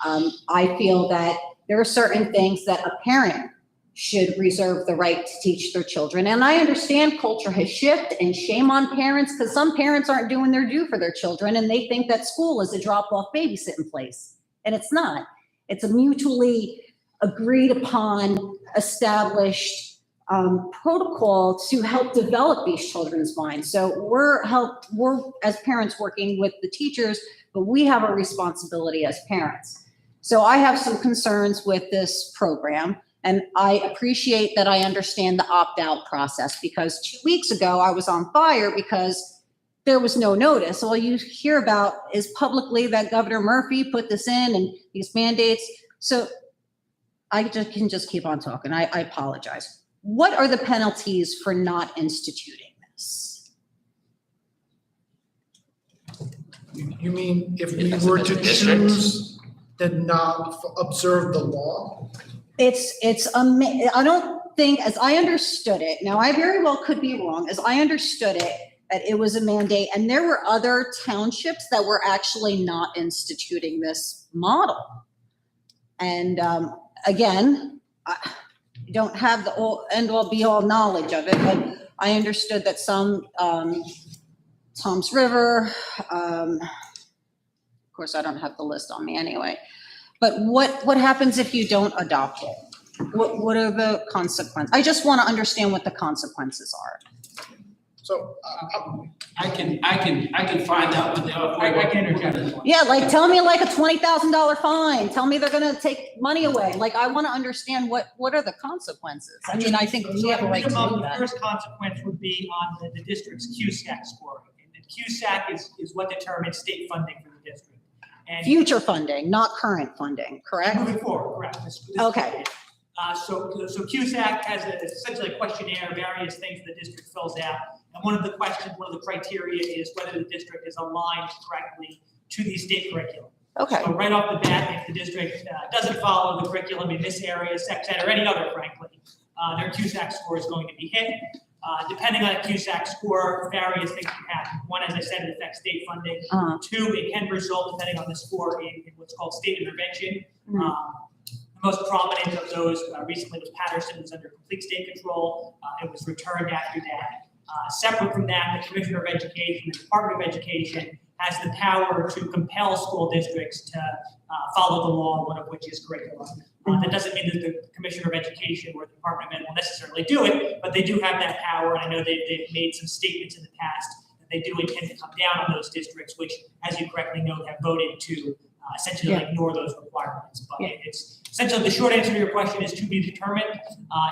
I feel that there are certain things that a parent should reserve the right to teach their children. And I understand culture has shifted, and shame on parents, because some parents aren't doing their due for their children, and they think that school is a drop-off babysitting place, and it's not. It's a mutually agreed upon, established protocol to help develop these children's minds. So we're as parents working with the teachers, but we have a responsibility as parents. So I have some concerns with this program, and I appreciate that I understand the opt-out process, because 2 weeks ago I was on fire because there was no notice. All you hear about is publicly that Governor Murphy put this in and these mandates. So I can just keep on talking. I apologize. What are the penalties for not instituting this? You mean if we As were a to district? choose to not observe the law? I don't think, as I understood it, now I very well could be wrong, as I understood it, that it was a mandate, and there were other townships that were actually not instituting this model. And again, I don't have the end-all be-all knowledge of it, but I understood that some, Tom's River, of course, I don't have the list on me anyway. But what happens if you don't adopt it? What are the consequences? I just want to understand what the consequences are. So, I can find out what they are. I can interject. Yeah, like tell me like a $20,000 fine. Tell me they're going to take money away. Like I want to understand what are the consequences. I mean, I think we have a right to know The that. first consequence would be on the district's QSAC score. And the QSAC is what determines state funding for the district. And Future funding, not current funding, correct? moving forward, correct. This- Okay. So QSAC has essentially a questionnaire, various things the district fills out. And one of the criteria is whether the district is aligned correctly to the state curriculum. Okay. So right off the bat, if the district doesn't follow the curriculum in this area, sex ed, or any other, frankly, their QSAC score is going to be hit. Depending on a QSAC score, various things can happen. One, as I said, it affects state funding. Two, it can result, depending on the score, in what's called state intervention. The most prominent of those recently was Patterson, was under complete state control. It was returned after that. Separate from that, the Commissioner of Education, the Department of Education, has the power to compel school districts to follow the law, one of which is curriculum. That doesn't mean that the Commissioner of Education or the Department of Ed will necessarily do it, but they do have that power. And I know they've made some statements in the past that they do intend to come down on those districts, which, as you correctly note, have voted to essentially ignore those requirements. But it's essentially the short answer to your question is to be determined.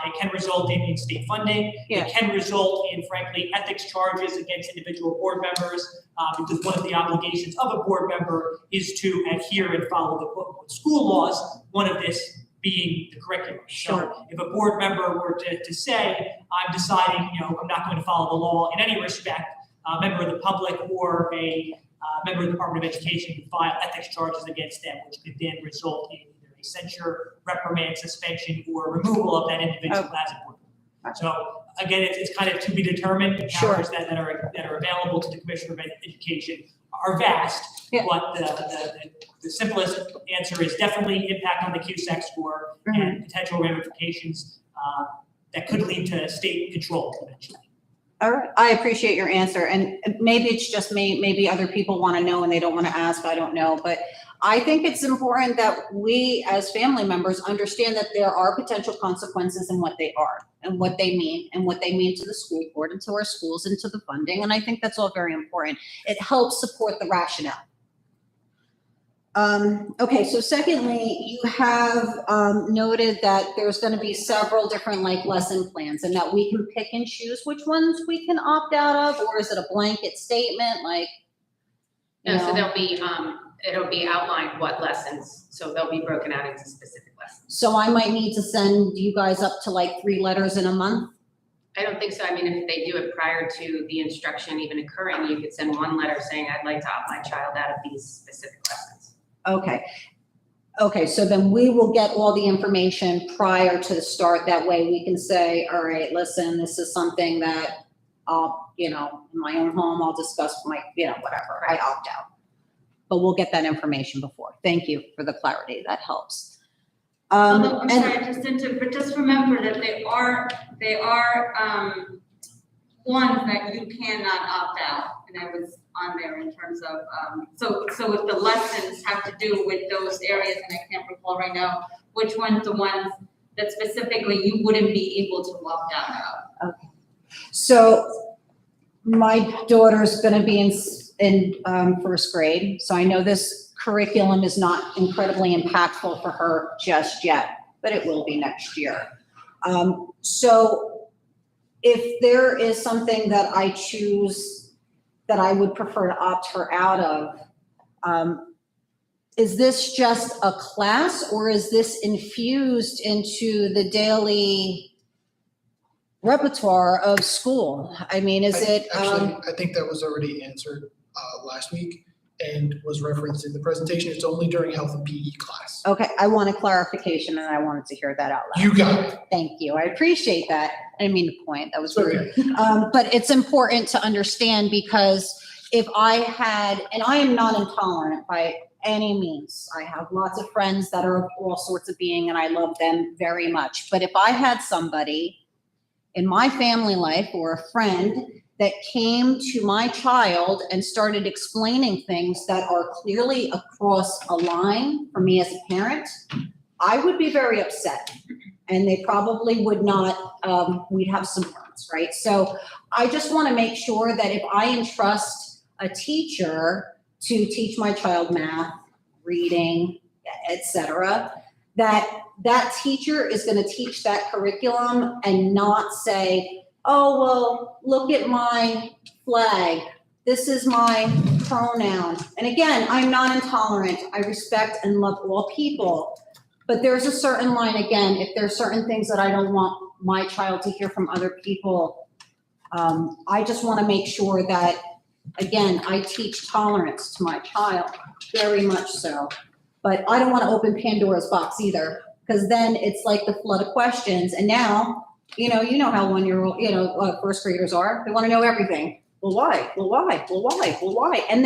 It can result in state funding. Yeah. It can result in, frankly, ethics charges against individual board members, because one of the obligations of a board member is to adhere and follow the school laws, one of this being the curriculum. Sure. So if a board member were to say, I'm deciding, I'm not going to follow the law in any respect, a member of the public or a member of the Department of Education can file ethics charges against them, which could then result in either a censure, reprimand, suspension, or removal of that individual as a board member. So again, it's kind of to be determined. The powers that are available to the Commissioner of Education are vast, but the simplest answer is definitely impact on the QSAC score and potential ramifications that could lead to state control eventually. All right, I appreciate your answer, and maybe it's just me, maybe other people want to know and they don't want to ask, I don't know, but I think it's important that we, as family members, understand that there are potential consequences in what they are, and what they mean to the school board and to our schools and to the funding, and I think that's all very important. It helps support the rationale. Okay, so secondly, you have noted that there's going to be several different like lesson plans and that we can pick and choose which ones we can opt out of, or is it a blanket statement like? you No, so know? there'll be, it'll be outlined what lessons, so they'll be broken out into specific lessons. So I might need to send you guys up to like 3 letters in a month? I don't think so. I mean, if they do it prior to the instruction even occurring, you could send one letter saying, I'd like to opt my child out of these specific lessons. Okay. Okay, so then we will get all the information prior to the start. That way we can say, all right, listen, this is something that I'll, in my own home, I'll discuss my, whatever, I opt out. But we'll get that information before. Thank you for the clarity. That helps. Although, I'm and- sorry, but just remember that they are ones that you cannot opt out. And I was on there in terms of, so if the lessons have to do with those areas, and I can't recall right now, which ones the ones that specifically you wouldn't be able to opt out of. Okay. So my daughter's gonna be in first grade, so I know this curriculum is not incredibly impactful for her just yet, but it will be next year. So if there is something that I choose that I would prefer to opt her out of, is this just a class, or is this infused into the daily repertoire of school? I mean, is it? Actually, I think that was already answered last week and was referenced in the presentation. It's only during health and PE class. Okay, I want a clarification, and I wanted to hear that out loud. You got it. Thank you. I appreciate that. I didn't mean to point. That was It's rude. okay. But it's important to understand, because if I had, and I am not intolerant by any means. I have lots of friends that are of all sorts of being, and I love them very much. But if I had somebody in my family life or a friend that came to my child and started explaining things that are clearly across a line for me as a parent, I would be very upset. And they probably would not, we'd have some words, right? So I just want to make sure that if I entrust a teacher to teach my child math, reading, etc., that teacher is going to teach that curriculum and not say, oh, well, look at my flag. This is my pronoun. And again, I'm not intolerant. I respect and love all people. But there's a certain line, again, if there's certain things that I don't want my child to hear from other people, I just want to make sure that, again, I teach tolerance to my child, very much so. But I don't want to open Pandora's box either, because then it's like the flood of questions. And now, you know how 1-year-old, first graders are. They want to know everything. Well, why? Well, why? Well, why? Well, why? And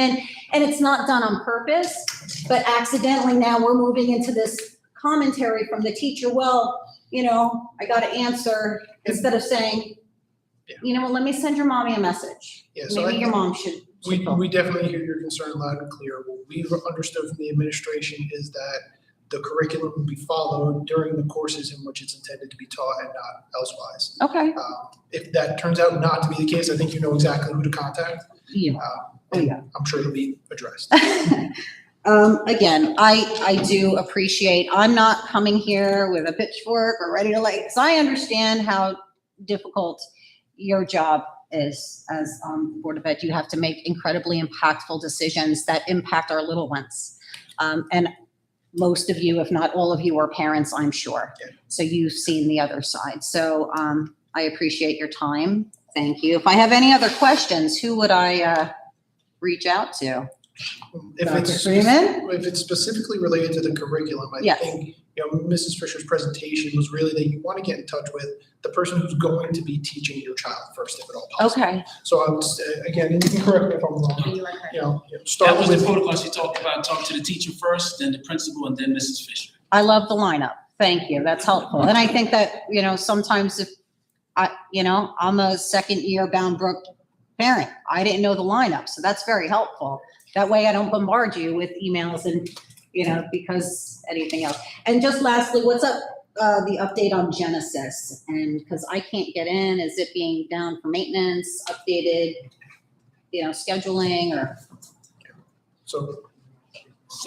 it's not done on purpose, but accidentally now we're moving into this commentary from the teacher. Well, I got to answer instead of saying, let me send your mommy a message. Yeah, so Maybe your mom should. We definitely hear your concern loud and clear. What we've understood from the administration is that the curriculum will be followed during the courses in which it's intended to be taught and not elsewise. Okay. If that turns out not to be the case, I think you know exactly who to contact. Yeah. And I'm sure it'll be addressed. Again, I do appreciate, I'm not coming here with a pitchfork or ready to because I understand how difficult your job is as Board of Ed. You have to make incredibly impactful decisions that impact our little ones. And most of you, if not all of you, are parents, I'm sure. Yeah. So you've seen the other side. So I appreciate your time. Thank you. If I have any other questions, who would I reach out to? If Dr. it's Freeman? if it's specifically related to the curriculum, I Yes. think Mrs. Fisher's presentation was really that you want to get in touch with the person who's going to be teaching your child first, if at all possible. Okay. So I would say, again, and you can correct me if I'm wrong. Are you like her? That Start was the with protocol she talked about, talk to the teacher first, then the principal, and then Mrs. Fisher. I love the lineup. Thank you. That's helpful. And I think that, sometimes if I'm a second year Bound Brook parent. I didn't know the lineup, so that's very helpful. That way I don't bombard you with emails and, because anything else. And just lastly, what's up, the update on Genesis? And because I can't get in, is it being down for maintenance, updated, scheduling or? So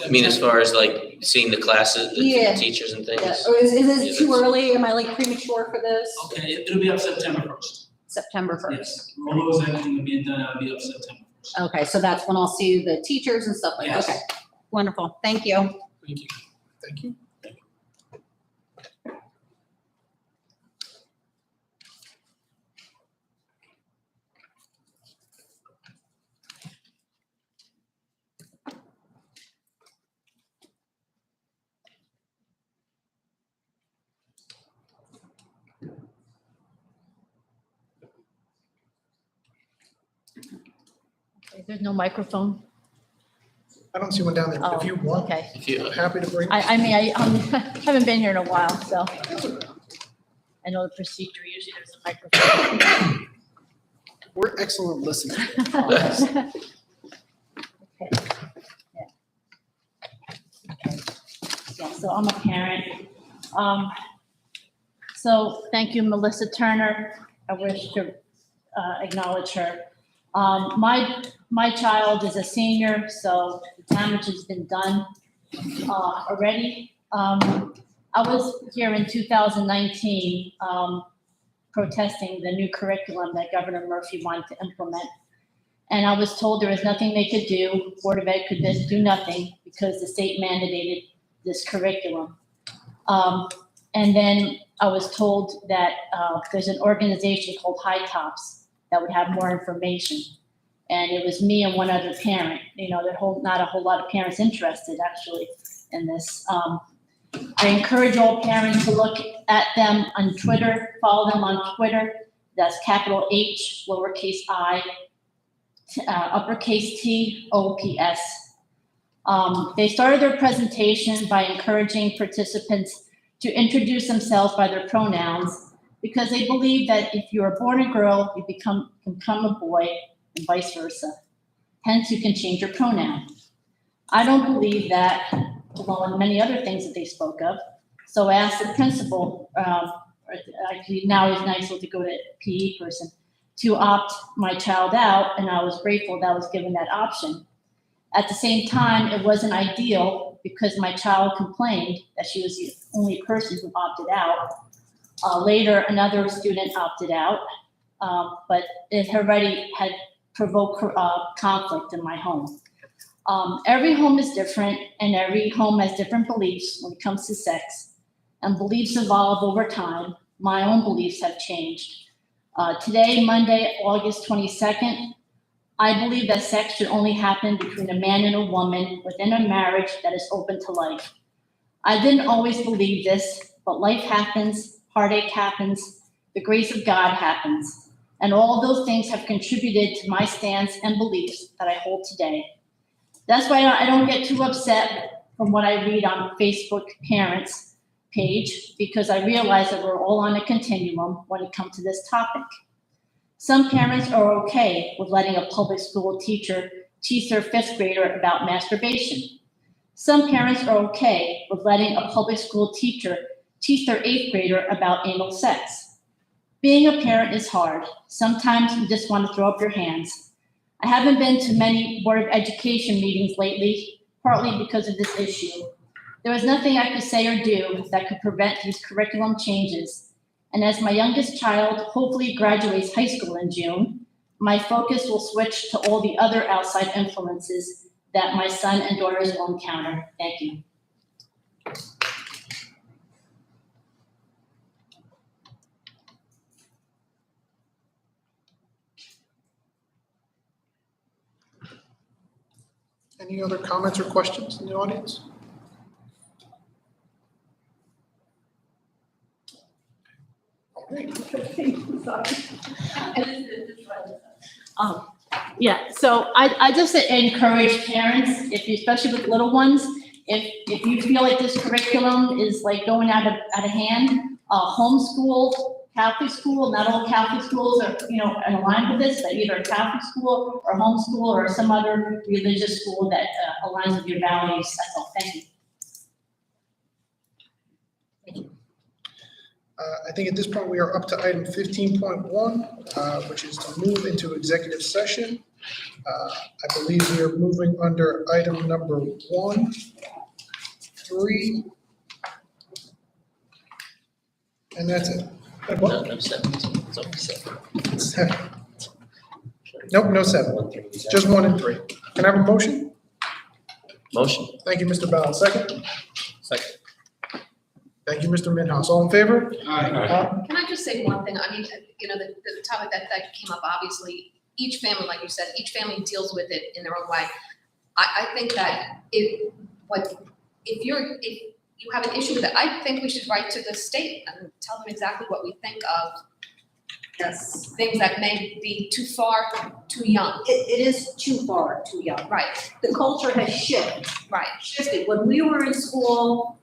I mean, as far as like seeing the classes, the Yeah. teachers and things. Yeah, or is Yeah, it too that's- early? Am I like premature for this? Okay, it'll be up September 1st. September 1st? Yes, all those everything will be done, it'll be up September 1st. Okay, so that's when I'll see the teachers and stuff like that. Yes. Okay, wonderful. Thank you. Thank you. thank you. There's no microphone? I don't see one down there. If you want, Okay. If you, I'm happy to bring. I mean, I haven't been here in a while, so. I know the procedure, usually there's a microphone. We're excellent listeners. Okay. Yeah. Yeah, so I'm a parent. So thank you, Melissa Turner. I wish to acknowledge her. My child is a senior, so the damage has been done already. I was here in 2019 protesting the new curriculum that Governor Murphy wanted to implement. And I was told there was nothing they could do, Board of Ed could do nothing because the state mandated this curriculum. And then I was told that there's an organization called High Tops that would have more information. And it was me and one other parent, not a whole lot of parents interested actually in this. I encourage all parents to look at them on Twitter, follow them on Twitter. That's capital H, lowercase I, uppercase T, OPS. They started their presentation by encouraging participants to introduce themselves by their pronouns because they believe that if you are born a girl, you become a boy and vice versa. Hence, you can change your pronoun. I don't believe that, along with many other things that they spoke of. So I asked the principal, actually now he's nice to go to PE person, to opt my child out, and I was grateful that I was given that option. At the same time, it wasn't ideal because my child complained that she was the only person who opted out. Later, another student opted out, but it already had provoked conflict in my home. Every home is different and every home has different beliefs when it comes to sex, and beliefs evolve over time. My own beliefs have changed. Today, Monday, August 22nd, I believe that sex should only happen between a man and a woman within a marriage that is open to life. I didn't always believe this, but life happens, heartache happens, the grace of God happens, and all of those things have contributed to my stance and beliefs that I hold today. That's why I don't get too upset from what I read on Facebook parents page, because I realize that we're all on a continuum when it comes to this topic. Some parents are okay with letting a public school teacher teach their fifth grader about masturbation. Some parents are okay with letting a public school teacher teach their eighth grader about anal sex. Being a parent is hard. Sometimes you just want to throw up your hands. I haven't been to many Board of Education meetings lately, partly because of this issue. There was nothing I could say or do that could prevent these curriculum changes. And as my youngest child hopefully graduates high school in June, my focus will switch to all the other outside influences that my son and daughters will encounter. Thank you. Any other comments or questions in the audience? Yeah, so I just encourage parents, especially with little ones, if you feel like this curriculum is like going out of hand, homeschool Catholic school, not all Catholic schools are, are aligned with this, that either a Catholic school or homeschool or some other religious school that aligns with your values, that's all, thank you. I think at this point, we are up to item 15.1, which is to move into executive session. I believe we are moving under item number 1, 3, and that's it. And what? No, 17, it's only 7. 7. Nope, no 7, 1, 3, just 1 and 3. Can I have a motion? Motion. Thank you, Mr. Bell. Second? Second. Thank you, Mr. Minhouse. All in favor? Aye. Can I just say one thing? I mean, the topic that came up, obviously, each family, like you said, each family deals with it in their own way. I think that if you have an issue with it, I think we should write to the state and tell them exactly what we think of things that may be too far, too young. It is too far, too young. Right, The culture has shifted. right. When we were in school,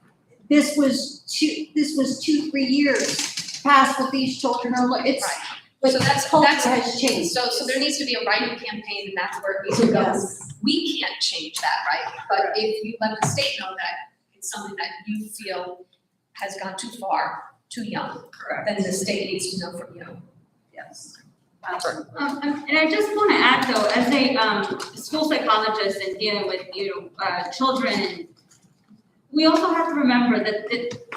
this was 2-3 years past what these children are, it's, Right. but So that's- culture that's- has changed. So there needs to be a writing campaign, and that's where it needs to go. Yes. We can't change that, right? But if you let the state know that it's something that you feel has gone too far, too young, then the state needs to know from you. Yes. And I just want to add though, as a school psychologist and dealing with, children, we also have to remember that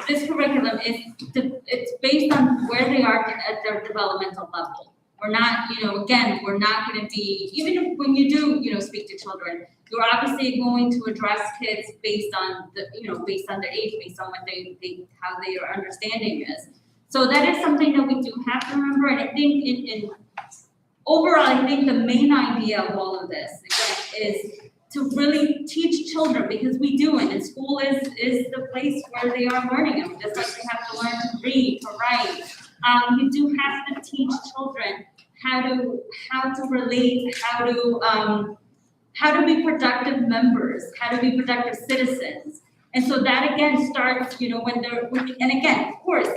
this curriculum it's based on where they are at their developmental level. We're not, again, we're not going to be, even if when you do, speak to children, you're obviously going to address kids based on based on their age, based on what how their understanding is. So that is something that we do have to remember. And I think in overall, I think the main idea of all of this, again, is to really teach children, because we do, and school is the place where they are learning them, just like they have to learn to read, to write. You do have to teach children how to relate, how to be productive members, how to be productive citizens. And so that again starts, when and again, of course,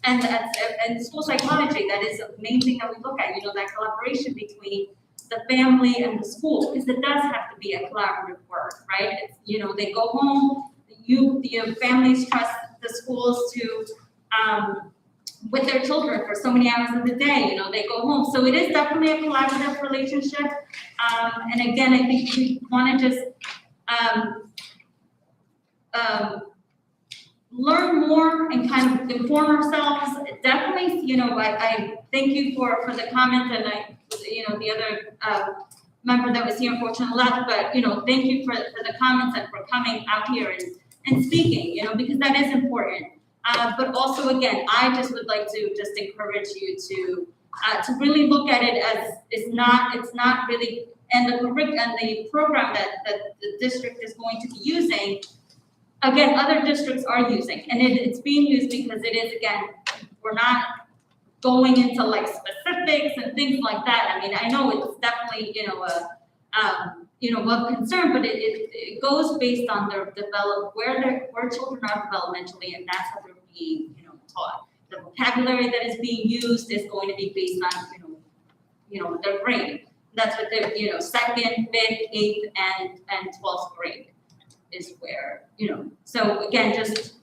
and school psychology, that is the main thing that we look at, that collaboration between the family and the school, because it does have to be a collaborative work, right? It's, they go home, the families trust the schools to, with their children for so many hours of the day, they go home. So it is definitely a collaborative relationship. And again, I think we want to just learn more and kind of inform ourselves. Definitely, I thank you for the comment, and the other member that was here unfortunately left, but thank you for the comments and for coming out here and speaking, because that is important. But also, again, I just would like to just encourage you to really look at it as it's not really, and the program that the district is going to be using, again, other districts are using, and it's being used because it is, again, we're not going into like specifics and things like that. I mean, I know it's definitely, of concern, but it goes based on their where children are developmentally, and that's how they're being, taught. The vocabulary that is being used is going to be based on, their brain. That's what they're, 2nd, 5th, 8th, and 12th grade is where, so again, just,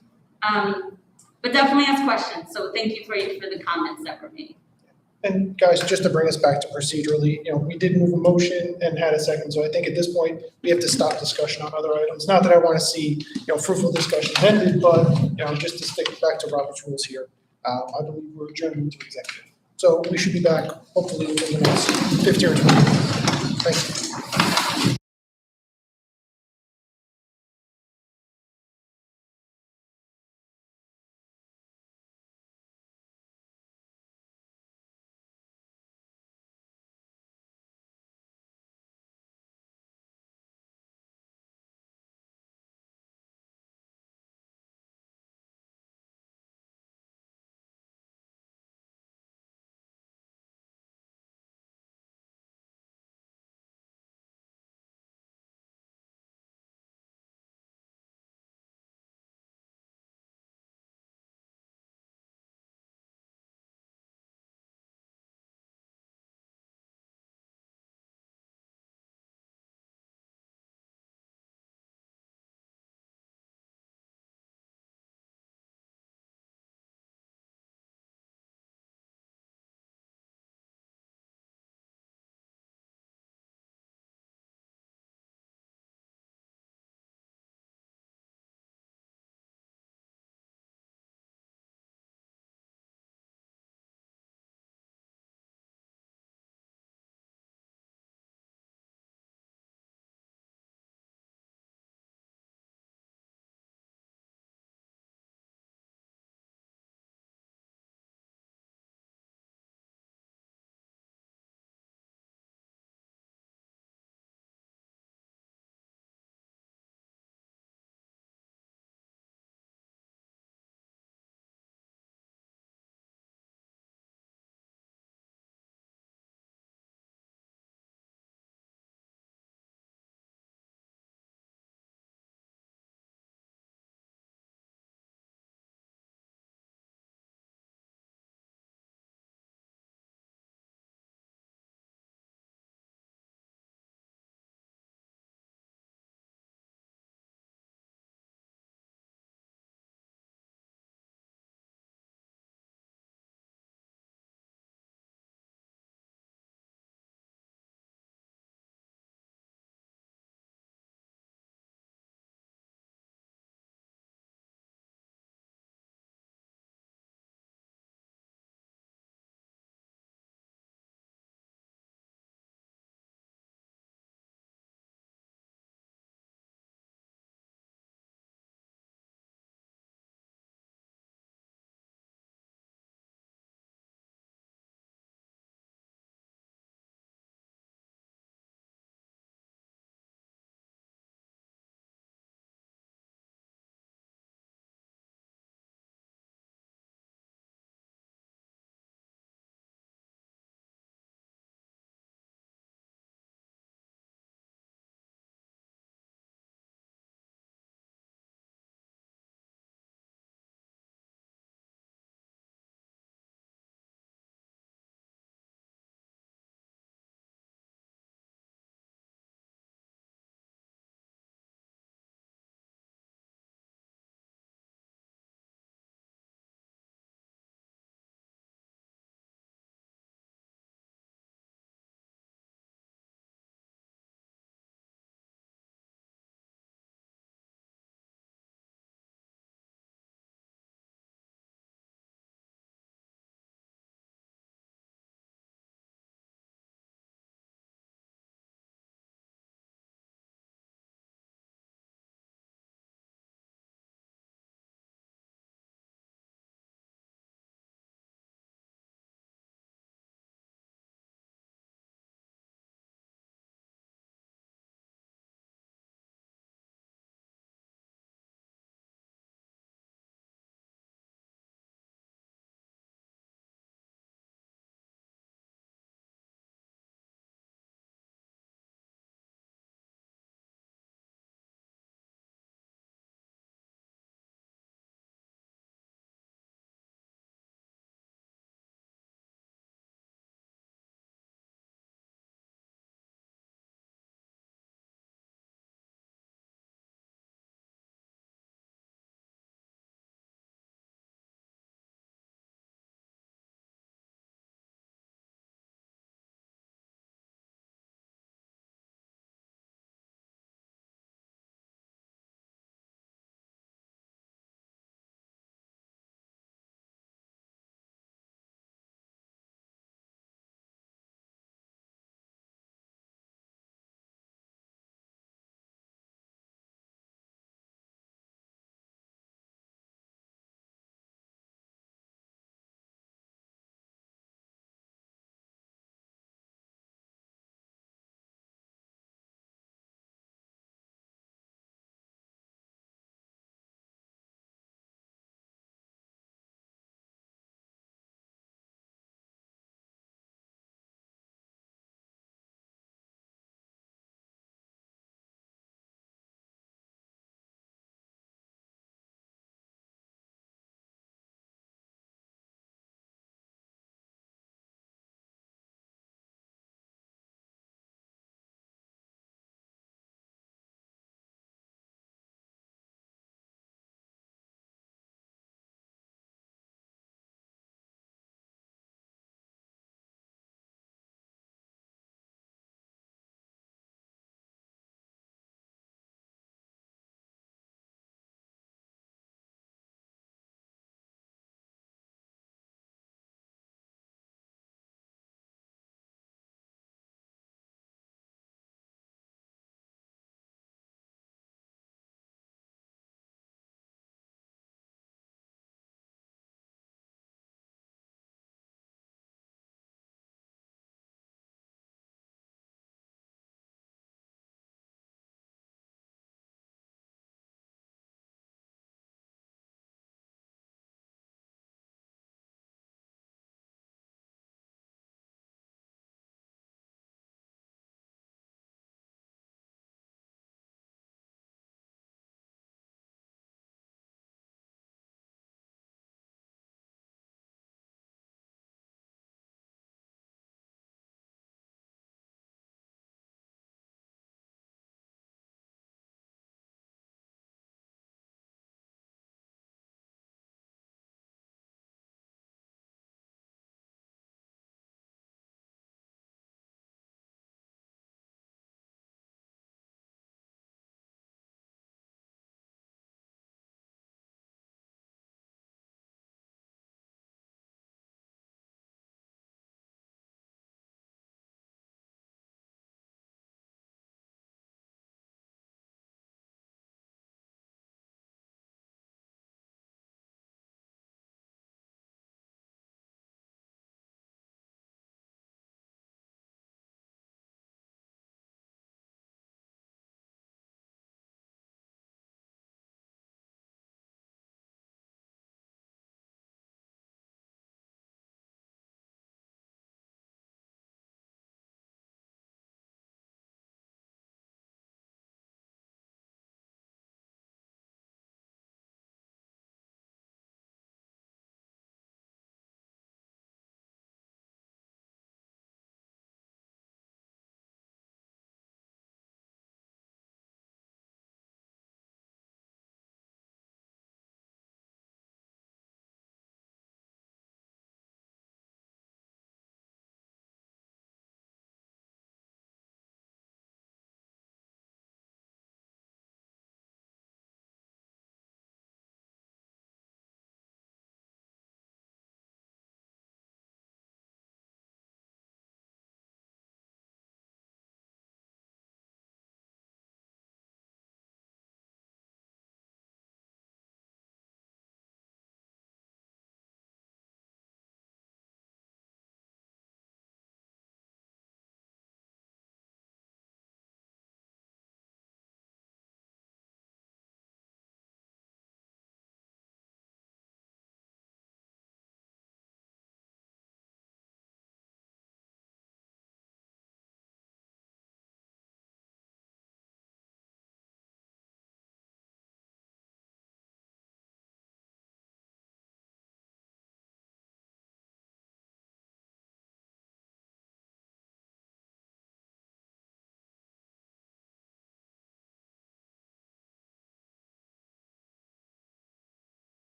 but definitely ask questions. So thank you for the comments that were made. And guys, just to bring us back to procedurally, we did move a motion and had a second. So I think at this point, we have to stop discussion on other items. Not that I want to see, fruitful discussion ended, but, just to stick back to Robert's rules here. I believe we're adjourned to executive. So we should be back hopefully within the next 15 or 20 minutes. Thank you.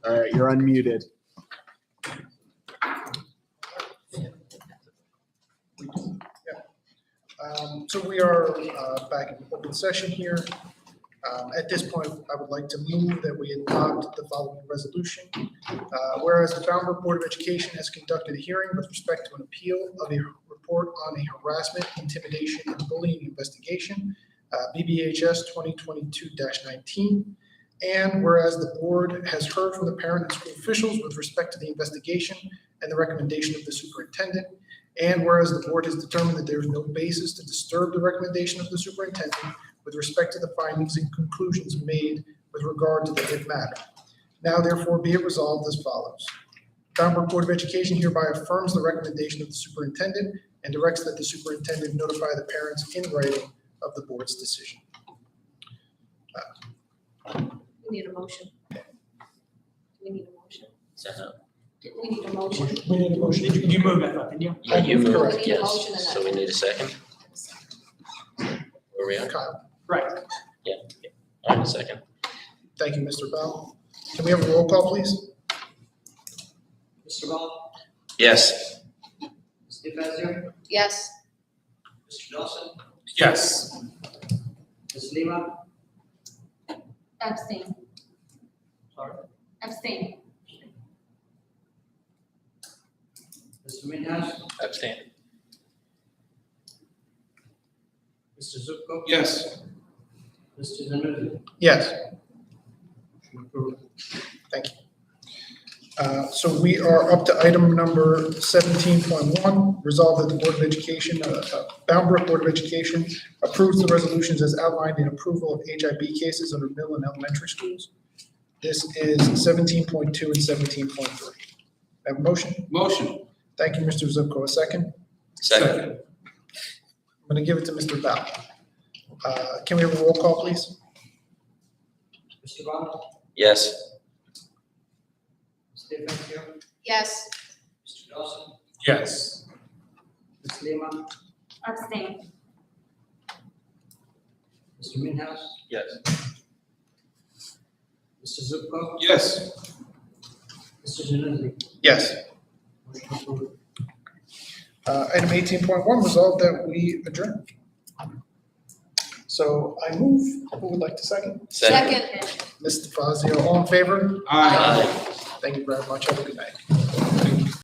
All right, you're unmuted. So we are back in open session here. At this point, I would like to move that we adopt the following resolution. Whereas the Falmouth Board of Education has conducted a hearing with respect to an appeal of a report on a harassment, intimidation, and bullying investigation, BBHS 2022-19. And whereas the board has heard from the parent and school officials with respect to the investigation and the recommendation of the superintendent, and whereas the board has determined that there is no basis to disturb the recommendation of the superintendent with respect to the findings and conclusions made with regard to the hit matter. Now therefore be it resolved as follows. Falmouth Board of Education hereby affirms the recommendation of the superintendent and directs that the superintendent notify the parents in writing of the board's decision. We need a motion. We need a motion. So, We need a motion. We need a motion. You moved, I thought, didn't you? yeah, you moved, Correct. We need a motion yes. and So we need a second. Where are we at? Kyle, Right. All right, a second. thank you, Mr. Bell. Can we have a roll call, please? Mr. Ball, Yes. Ms. DeFazio, Yes. Mr. Dawson, Yes. Ms. Lima, Abstain. sorry, Abstain. Mr. Minhas, Abstain. Mr. Zupko, Yes. Mr. Zimmerman, Yes. motion approved. Thank you. So we are up to item number 17.1, resolve that the Board of Education, Bound Brook Board of Education approves the resolutions as outlined in approval of HIB cases under middle and elementary schools. This is 17.2 and 17.3. Have a motion? Motion. Thank you, Mr. Zupko. A second? Second. I'm going to give it to Mr. Bell. Can we have a roll call, please? Mr. Ball, Yes. Ms. DeFazio, Yes. Mr. Dawson, Yes. Ms. Lima, Abstain. Mr. Minhas, Yes. Mr. Zupko, Yes. Mr. Zimmerman, Yes. motion approved. Item 18.1, resolve that we adjourn. So I move. Who would like to second? Second. Ms. DeFazio, all in favor? Aye. Aye. Thank you very much. Have a good night.